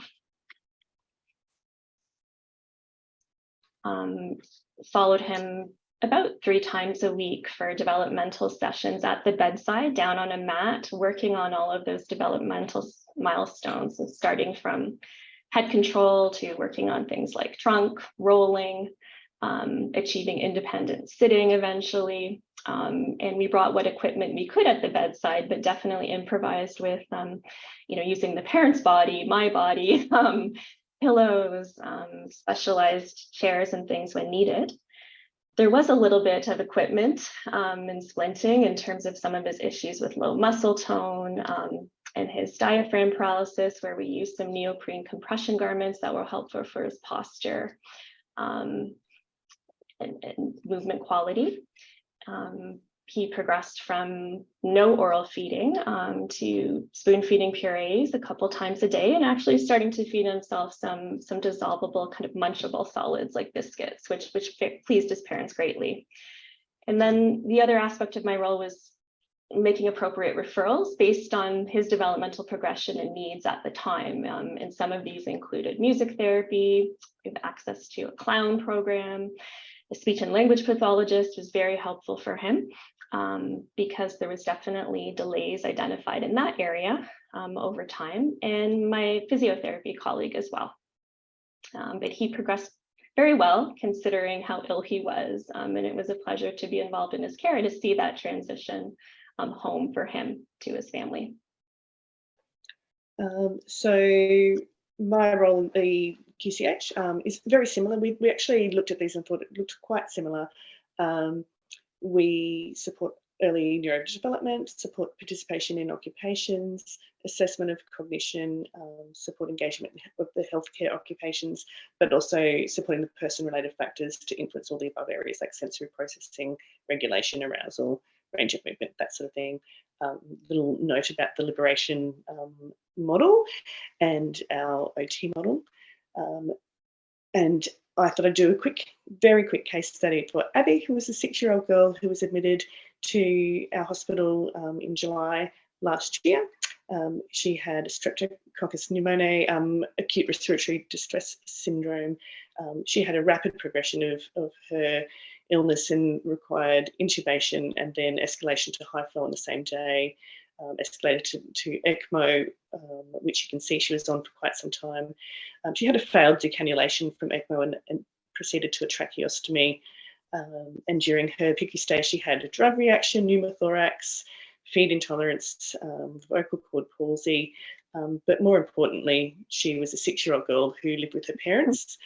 Followed him about 3 times a week for developmental sessions at the bedside, down on a mat, working on all of those developmental milestones, and starting from head control to working on things like trunk, rolling, achieving independent sitting eventually. And we brought what equipment we could at the bedside, but definitely improvised with, using the parent's body, my body, pillows, specialized chairs and things when needed. There was a little bit of equipment and splinting in terms of some of his issues with low muscle tone and his diaphragm paralysis, where we used some neoprene compression garments that were helpful for his posture and movement quality. He progressed from no oral feeding to spoon feeding purees a couple times a day, and actually starting to feed himself some dissolvable kind of munchable solids like biscuits, which pleased his parents greatly. And then the other aspect of my role was making appropriate referrals based on his developmental progression and needs at the time. And some of these included music therapy, we have access to a clown program. A speech and language pathologist was very helpful for him because there was definitely delays identified in that area over time, and my physiotherapy colleague as well. But he progressed very well considering how ill he was, and it was a pleasure to be involved in his care to see that transition home for him to his family. So my role in the QCH is very similar. We actually looked at these and thought it looked quite similar. We support early neurodevelopment, support participation in occupations, assessment of cognition, support engagement of the healthcare occupations, but also supporting the person-related factors to influence all the above areas like sensory processing, regulation, arousal, range of movement, that sort of thing. Little note about the liberation model and our OT model. And I thought I'd do a very quick case study for Abby, who was a 6-year-old girl who was admitted to our hospital in July last year. She had Streptococcus pneumoniae, acute respiratory distress syndrome. She had a rapid progression of her illness and required intubation and then escalation to high flow on the same day. Escalated to ECMO, which you can see she was on for quite some time. She had a failed decannulation from ECMO and proceeded to a tracheostomy. And during her PICU stay, she had a drug reaction, pneumothorax, feed intolerance, vocal cord palsy. But more importantly, she was a 6-year-old girl who lived with her parents.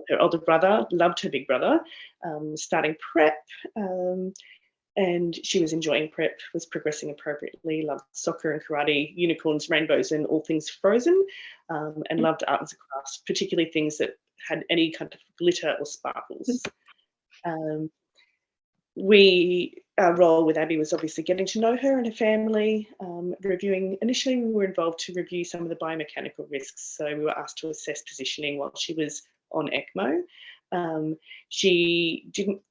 Her older brother loved her big brother, starting prep. And she was enjoying prep, was progressing appropriately, loved soccer and karate, unicorns, rainbows, and all things frozen, and loved art and crafts, particularly things that had any kind of glitter or sparkles. Our role with Abby was obviously getting to know her and her family, initially we were involved to review some of the biomechanical risks. So we were asked to assess positioning while she was on ECMO. She didn't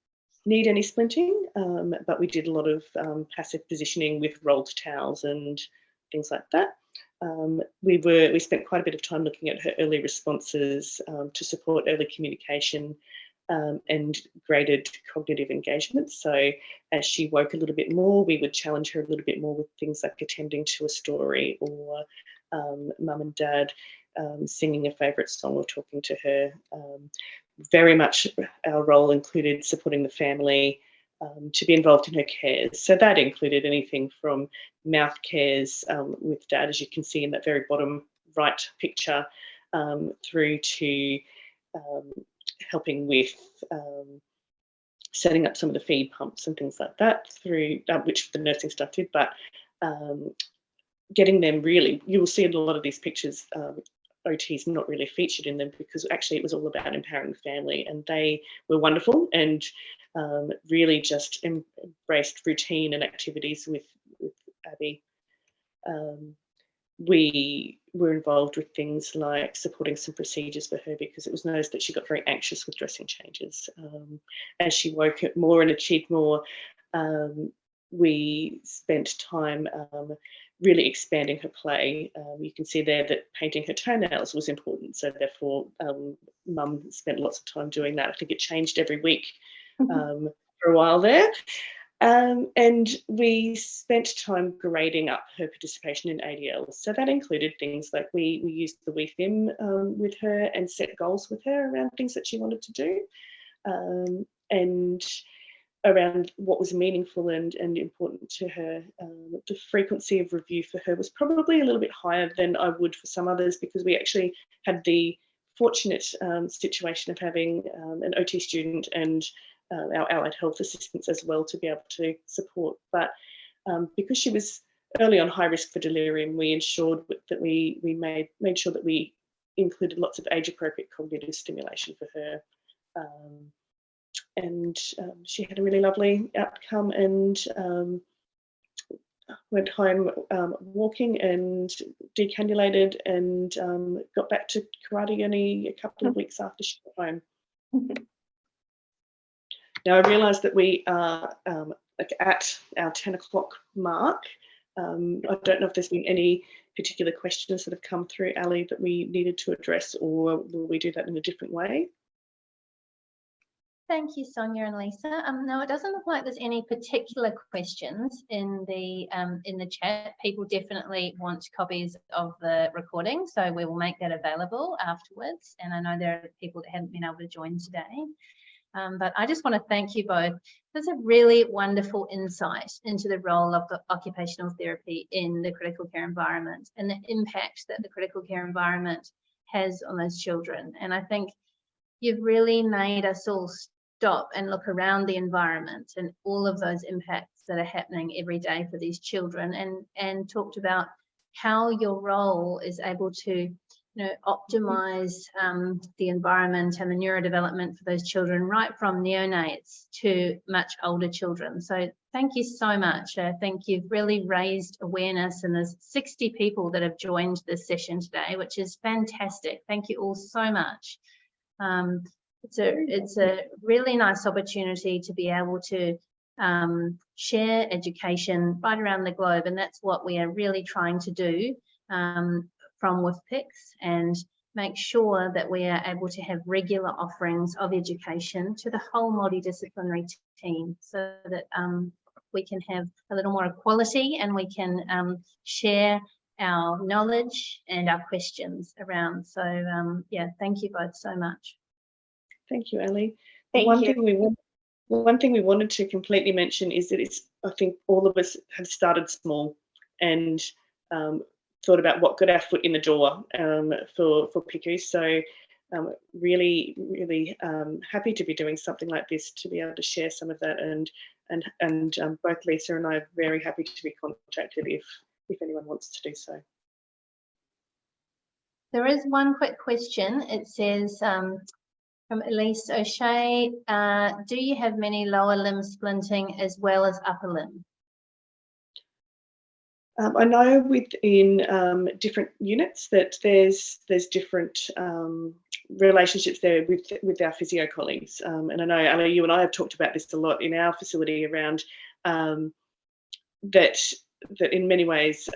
need any splinting, but we did a lot of passive positioning with rolled towels and things like that. We spent quite a bit of time looking at her early responses to support early communication and graded cognitive engagement. So as she woke a little bit more, we would challenge her a little bit more with things like attending to a story or mum and dad singing a favourite song or talking to her. Very much our role included supporting the family to be involved in her cares. So that included anything from mouth cares with dad, as you can see in that very bottom right picture, through to helping with setting up some of the feed pumps and things like that, through which the nursing staff did, but getting them really, you will see in a lot of these pictures, OTs not really featured in them because actually it was all about empowering the family, and they were wonderful and really just embraced routine and activities with Abby. We were involved with things like supporting some procedures for her because it was noticed that she got very anxious with dressing changes. As she woke up more and achieved more, we spent time really expanding her play. You can see there that painting her toenails was important. So therefore, mum spent lots of time doing that. I think it changed every week for a while there. And we spent time grading up her participation in ADL. So that included things like we used the WeFim with her and set goals with her around things that she wanted to do, and around what was meaningful and important to her. The frequency of review for her was probably a little bit higher than I would for some others, because we actually had the fortunate situation of having an OT student and our allied health assistants as well to be able to support. But because she was early on high risk for delirium, we ensured that we made sure that we included lots of age appropriate cognitive stimulation for her. And she had a really lovely outcome, and went home walking and decannulated, and got back to karate only a couple of weeks after she got home. Now I realised that we are like at our 10 o'clock mark. I don't know if there's been any particular questions that have come through, Ali, that we needed to address, or will we do that in a different way? Thank you, Sonia and Lisa. No, it doesn't look like there's any particular questions in the chat. People definitely want copies of the recording, so we will make that available afterwards. And I know there are people that haven't been able to join today. But I just want to thank you both. There's a really wonderful insight into the role of the occupational therapy in the critical care environment and the impact that the critical care environment has on those children. And I think you've really made us all stop and look around the environment and all of those impacts that are happening every day for these children, and talked about how your role is able to optimize the environment and the neurodevelopment for those children, right from neonates to much older children. So thank you so much. I think you've really raised awareness, and there's 60 people that have joined this session today, which is fantastic. Thank you all so much. It's a really nice opportunity to be able to share education right around the globe, and that's what we are really trying to do from WIFPICS, and make sure that we are able to have regular offerings of education to the whole multidisciplinary team, so that we can have a little more equality, and we can share our knowledge and our questions around. So yeah, thank you both so much. Thank you, Ali. Thank you. One thing we wanted to completely mention is that I think all of us have started small and thought about what got our foot in the door for PICU. So really happy to be doing something like this, to be able to share some of that, and both Lisa and I are very happy to be contacted if anyone wants to do so. There is one quick question. It says, from Elise O'Shea, do you have many lower limb splinting as well as upper limb? I know within different units that there's different relationships there with our physio colleagues, and I know, Ali, you and I have talked about this a lot in our facility around that in many ways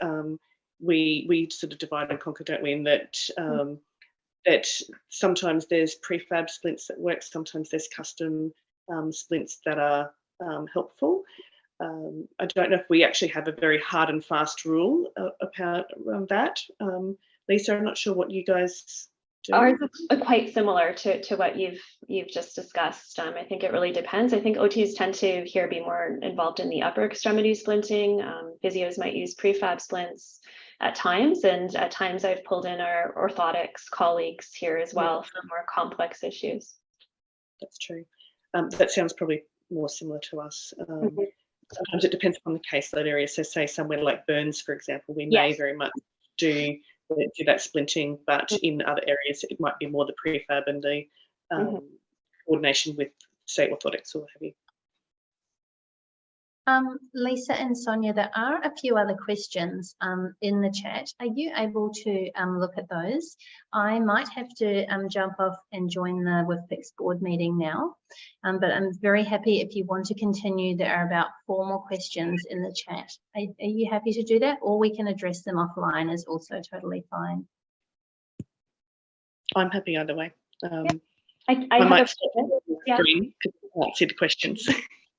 we sort of divide and conquer, don't we? In that that sometimes there's prefab splints that work, sometimes there's custom splints that are helpful. I don't know if we actually have a very hard and fast rule about that. Lisa, I'm not sure what you guys do. Ours is quite similar to what you've just discussed. I think it really depends. I think OTs tend to here be more involved in the upper extremity splinting. Physios might use prefab splints at times, and at times I've pulled in our orthotics colleagues here as well for more complex issues. That's true. That sounds probably more similar to us. Sometimes it depends on the caseload area. So say somewhere like burns, for example, we may very much do that splinting, but in other areas it might be more the prefab and the coordination with, say, orthotics or what have you. Lisa and Sonia, there are a few other questions in the chat. Are you able to look at those? I might have to jump off and join the WIFPICS board meeting now, but I'm very happy if you want to continue. There are about 4 more questions in the chat. Are you happy to do that? Or we can address them offline, is also totally fine. I'm happy either way. I might stop the screen because I can't see the questions.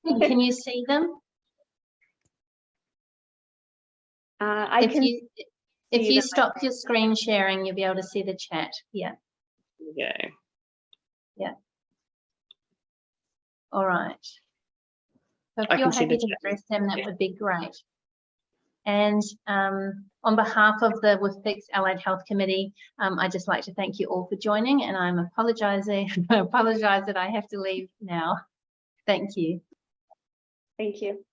Can you see them? If you stop your screen sharing, you'll be able to see the chat. Yeah. Yeah. Yeah. All right. So if I you're can see the happy to chat. address them, that Yeah. would be great. And on behalf of the WFPICS Allied Health Committee, I'd just like to thank you all for joining, and I'm apologising. I apologise that I have to leave now. Thank you. Thank you.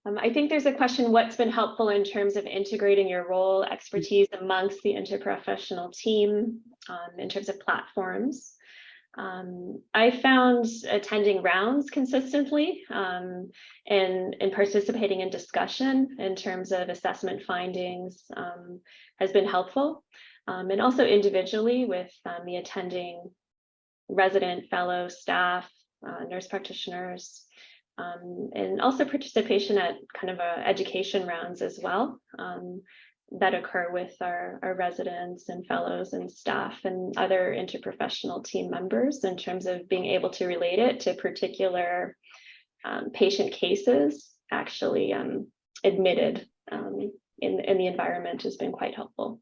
I think there's a question, what's been helpful in terms of integrating your role, expertise amongst the interprofessional team in terms of platforms? I found attending rounds consistently and participating in discussion in terms of assessment findings has been helpful. And also individually with the attending resident, fellow, staff, nurse practitioners, and also participation at kind of education rounds as well that occur with our residents and fellows and staff and other interprofessional team members in terms of being able to relate it to particular patient cases actually admitted in the environment has been quite helpful.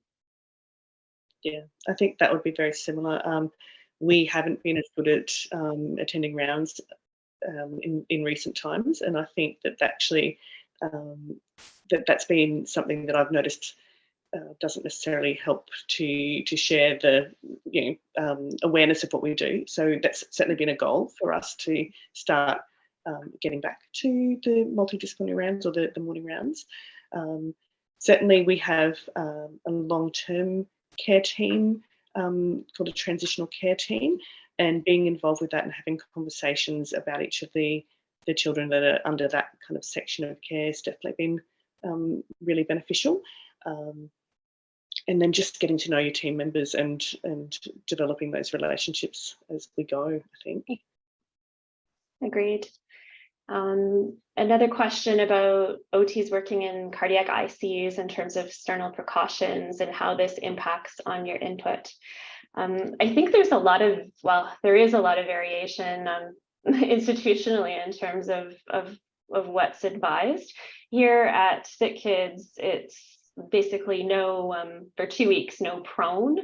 Yeah, I think that would be very similar. We haven't been as good at attending rounds in recent times, and I think that actually that's been something that I've noticed doesn't necessarily help to share the awareness of what we do. So that's certainly been a goal for us to start getting back to the multidisciplinary rounds or the morning rounds. Certainly we have a long-term care team called a transitional care team, and being involved with that and having conversations about each of the children that are under that kind of section of care has definitely been really beneficial. And then just getting to know your team members and developing those relationships as we go, I think. Agreed. Another question about OTs working in cardiac ICUs in terms of sternal precautions and how this impacts on your input. I think there's a lot of, there is a lot of variation institutionally in terms of what's advised. Here at Sick Kids, it's basically no, for 2 weeks, no prone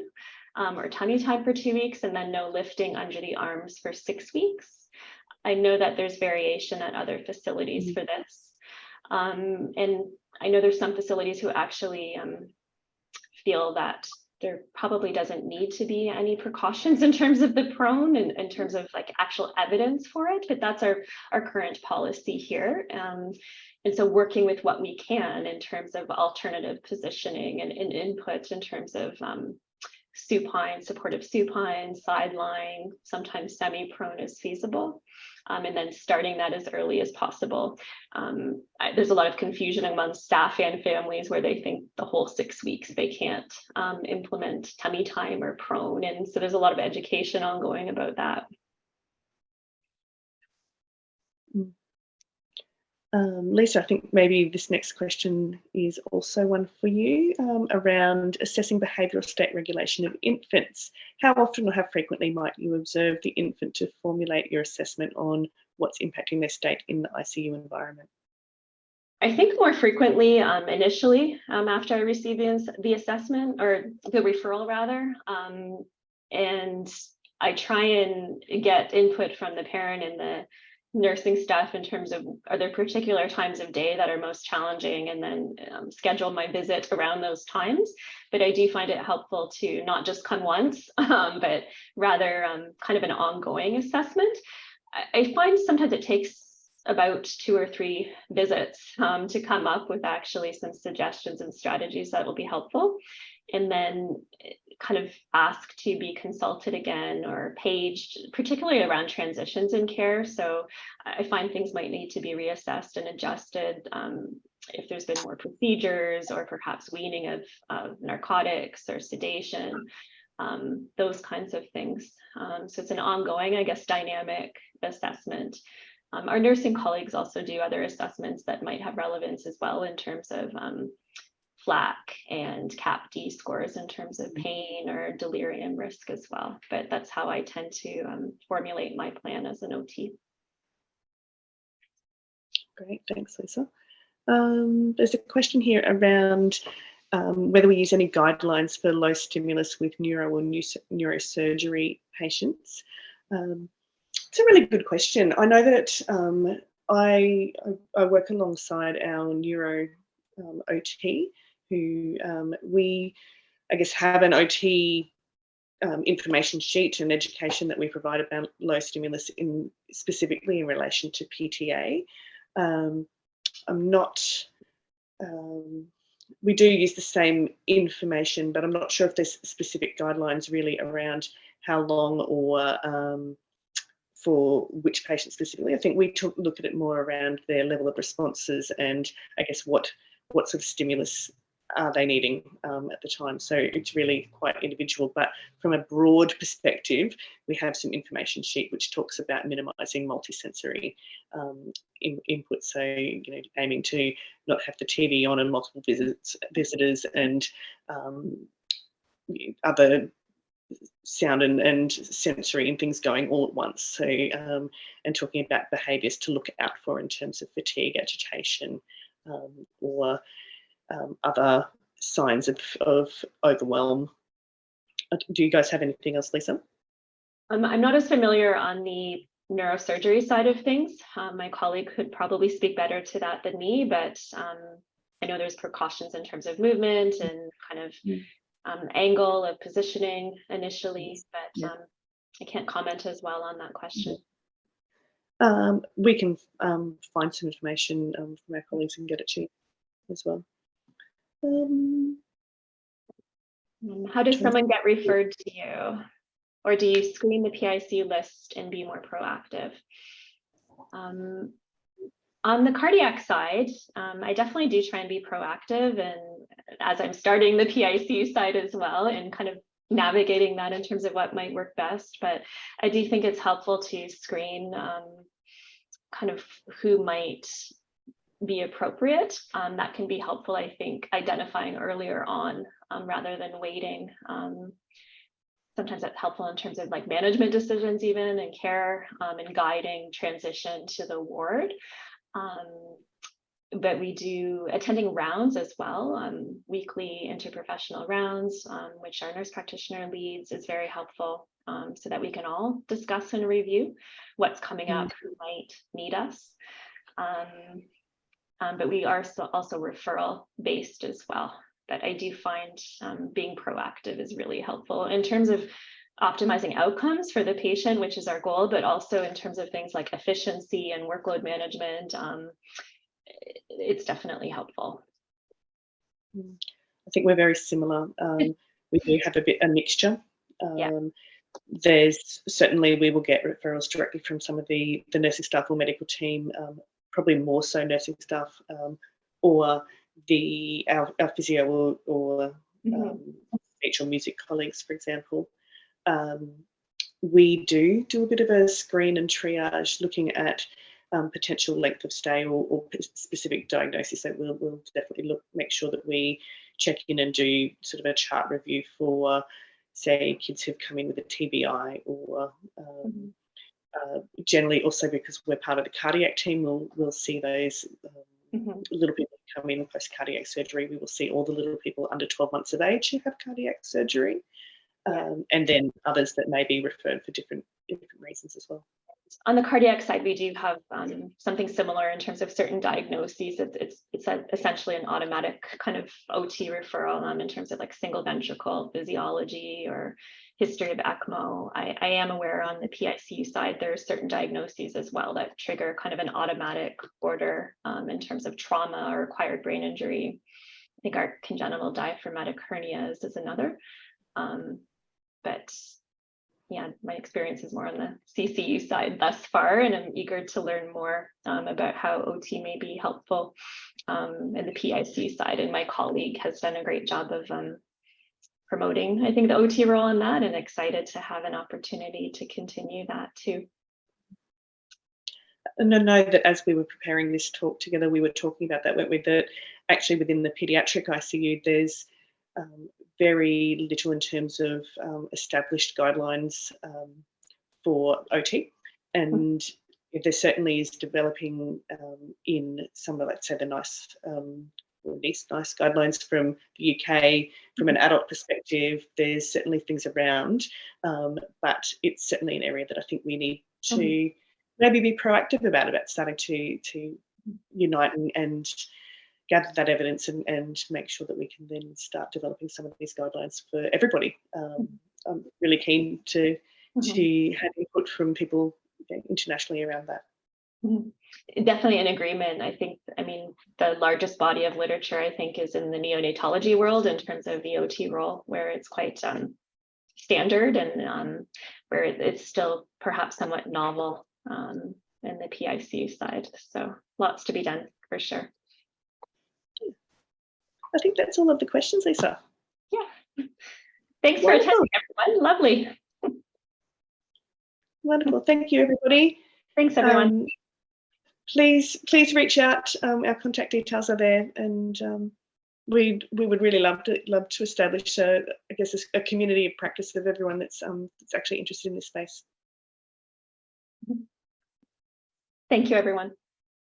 or tummy time for 2 weeks, and then no lifting under the arms for 6 weeks. I know that there's variation at other facilities for this. And I know there's some facilities who actually feel that there probably doesn't need to be any precautions in terms of the prone and in terms of like actual evidence for it, but that's our current policy here. And so working with what we can in terms of alternative positioning and input in terms of supine, supportive supine, side lying, sometimes semi-prone is feasible. And then starting that as early as possible. There's a lot of confusion among staff and families where they think the whole 6 weeks they can't implement tummy time or prone. And so there's a lot of education ongoing about that. Lisa, I think maybe this next question is also one for you around assessing behavioural state regulation of infants. How often or how frequently might you observe the infant to formulate your assessment on what's impacting their state in the ICU environment? I think more frequently initially after I receive the assessment or the referral rather. And I try and get input from the parent and the nursing staff in terms of are there particular times of day that are most challenging, and then schedule my visit around those times. But I do find it helpful to not just come once, but rather kind of an ongoing assessment. I find sometimes it takes about 2 or 3 visits to come up with actually some suggestions and strategies that will be helpful. And then kind of ask to be consulted again or paged, particularly around transitions in care. So I find things might need to be reassessed and adjusted if there's been more procedures or perhaps weaning of narcotics or sedation, those kinds of things. So it's an ongoing, I guess, dynamic assessment. Our nursing colleagues also do other assessments that might have relevance as well in terms of FLAC and CAP-D scores in terms of pain or delirium risk as well. But that's how I tend to formulate my plan as an OT. Great, thanks, Lisa. There's a question here around whether we use any guidelines for low stimulus with neuro or neurosurgery patients. It's a really good question. I know that I work alongside our neuro OT, who we, I guess, have an OT information sheet and education that we provide about low stimulus specifically in relation to PTA. I'm not, we do use the same information, but I'm not sure if there's specific guidelines really around how long or for which patient specifically. I think we look at it more around their level of responses and I guess what sort of stimulus are they needing at the time. So it's really quite individual, but from a broad perspective, we have some information sheet which talks about minimising multisensory input. So, you know, aiming to not have the TV on and multiple visitors and other sound and sensory and things going all at once. So, and talking about behaviours to look out for in terms of fatigue, agitation, or other signs of overwhelm. Do you guys have anything else, Lisa? I'm not as familiar on the neurosurgery side of things. My colleague could probably speak better to that than me, but I know there's precautions in terms of movement and kind of angle of positioning initially, but I can't comment as well on that question. We can find some information from our colleagues and get it to you as well. How does someone get referred to you? Or do you screen the PICU list and be more proactive? On the cardiac side, I definitely do try and be proactive, and as I'm starting the PICU side as well, and kind of navigating that in terms of what might work best. But I do think it's helpful to screen kind of who might be appropriate. That can be helpful, I think, identifying earlier on rather than waiting. Sometimes that's helpful in terms of like management decisions even and care and guiding transition to the ward. But we do attending rounds as well, weekly interprofessional rounds, which our nurse practitioner leads, is very helpful so that we can all discuss and review what's coming up, who might need us. But we are also referral based as well. But I do find being proactive is really helpful in terms of optimizing outcomes for the patient, which is our goal, but also in terms of things like efficiency and workload management. It's definitely helpful. I think we're very similar. We do have a mixture. There's certainly, we will get referrals directly from some of the nursing staff or medical team, probably more so nursing staff, or our physio or speech or music colleagues, for example. We do a bit of a screen and triage, looking at potential length of stay or specific diagnosis. So we'll definitely make sure that we check in and do sort of a chart review for, say, kids who've come in with a TBI, or generally also because we're part of the cardiac team, we'll see those little people who come in post cardiac surgery. We will see all the little people under 12 months of age who have cardiac surgery, and then others that may be referred for different reasons as well. On the cardiac side, we do have something similar in terms of certain diagnoses. It's essentially an automatic kind of OT referral in terms of like single ventricle physiology or history of ECMO. I am aware on the PICU side, there are certain diagnoses as well that trigger kind of an automatic order in terms of trauma or acquired brain injury. I think our congenital diaphragmatic hernias is another. But yeah, my experience is more on the CCU side thus far, and I'm eager to learn more about how OT may be helpful in the PICU side. And my colleague has done a great job of promoting, I think, the OT role in that, and excited to have an opportunity to continue that too. And I know that as we were preparing this talk together, we were talking about that, weren't we? That actually within the paediatric ICU, there's very little in terms of established guidelines for OT, and there certainly is developing in some of, let's say, the nice guidelines from the UK. From an adult perspective, there's certainly things around, but it's certainly an area that I think we need to maybe be proactive about starting to unite and gather that evidence and make sure that we can then start developing some of these guidelines for everybody. I'm really keen to have input from people internationally around that. Definitely in agreement. I mean, the largest body of literature, I think, is in the neonatology world in terms of the OT role, where it's quite standard and where it's still perhaps somewhat novel in the PICU side. So lots to be done for sure. I think that's all of the questions, Lisa. Yeah. Thanks for attending, everyone. Lovely. Wonderful. Thank you, everybody. Thanks, everyone. Please reach out. Our contact details are there, and we would really love to establish a community of practice of everyone that's actually interested in this space. Thank you, everyone.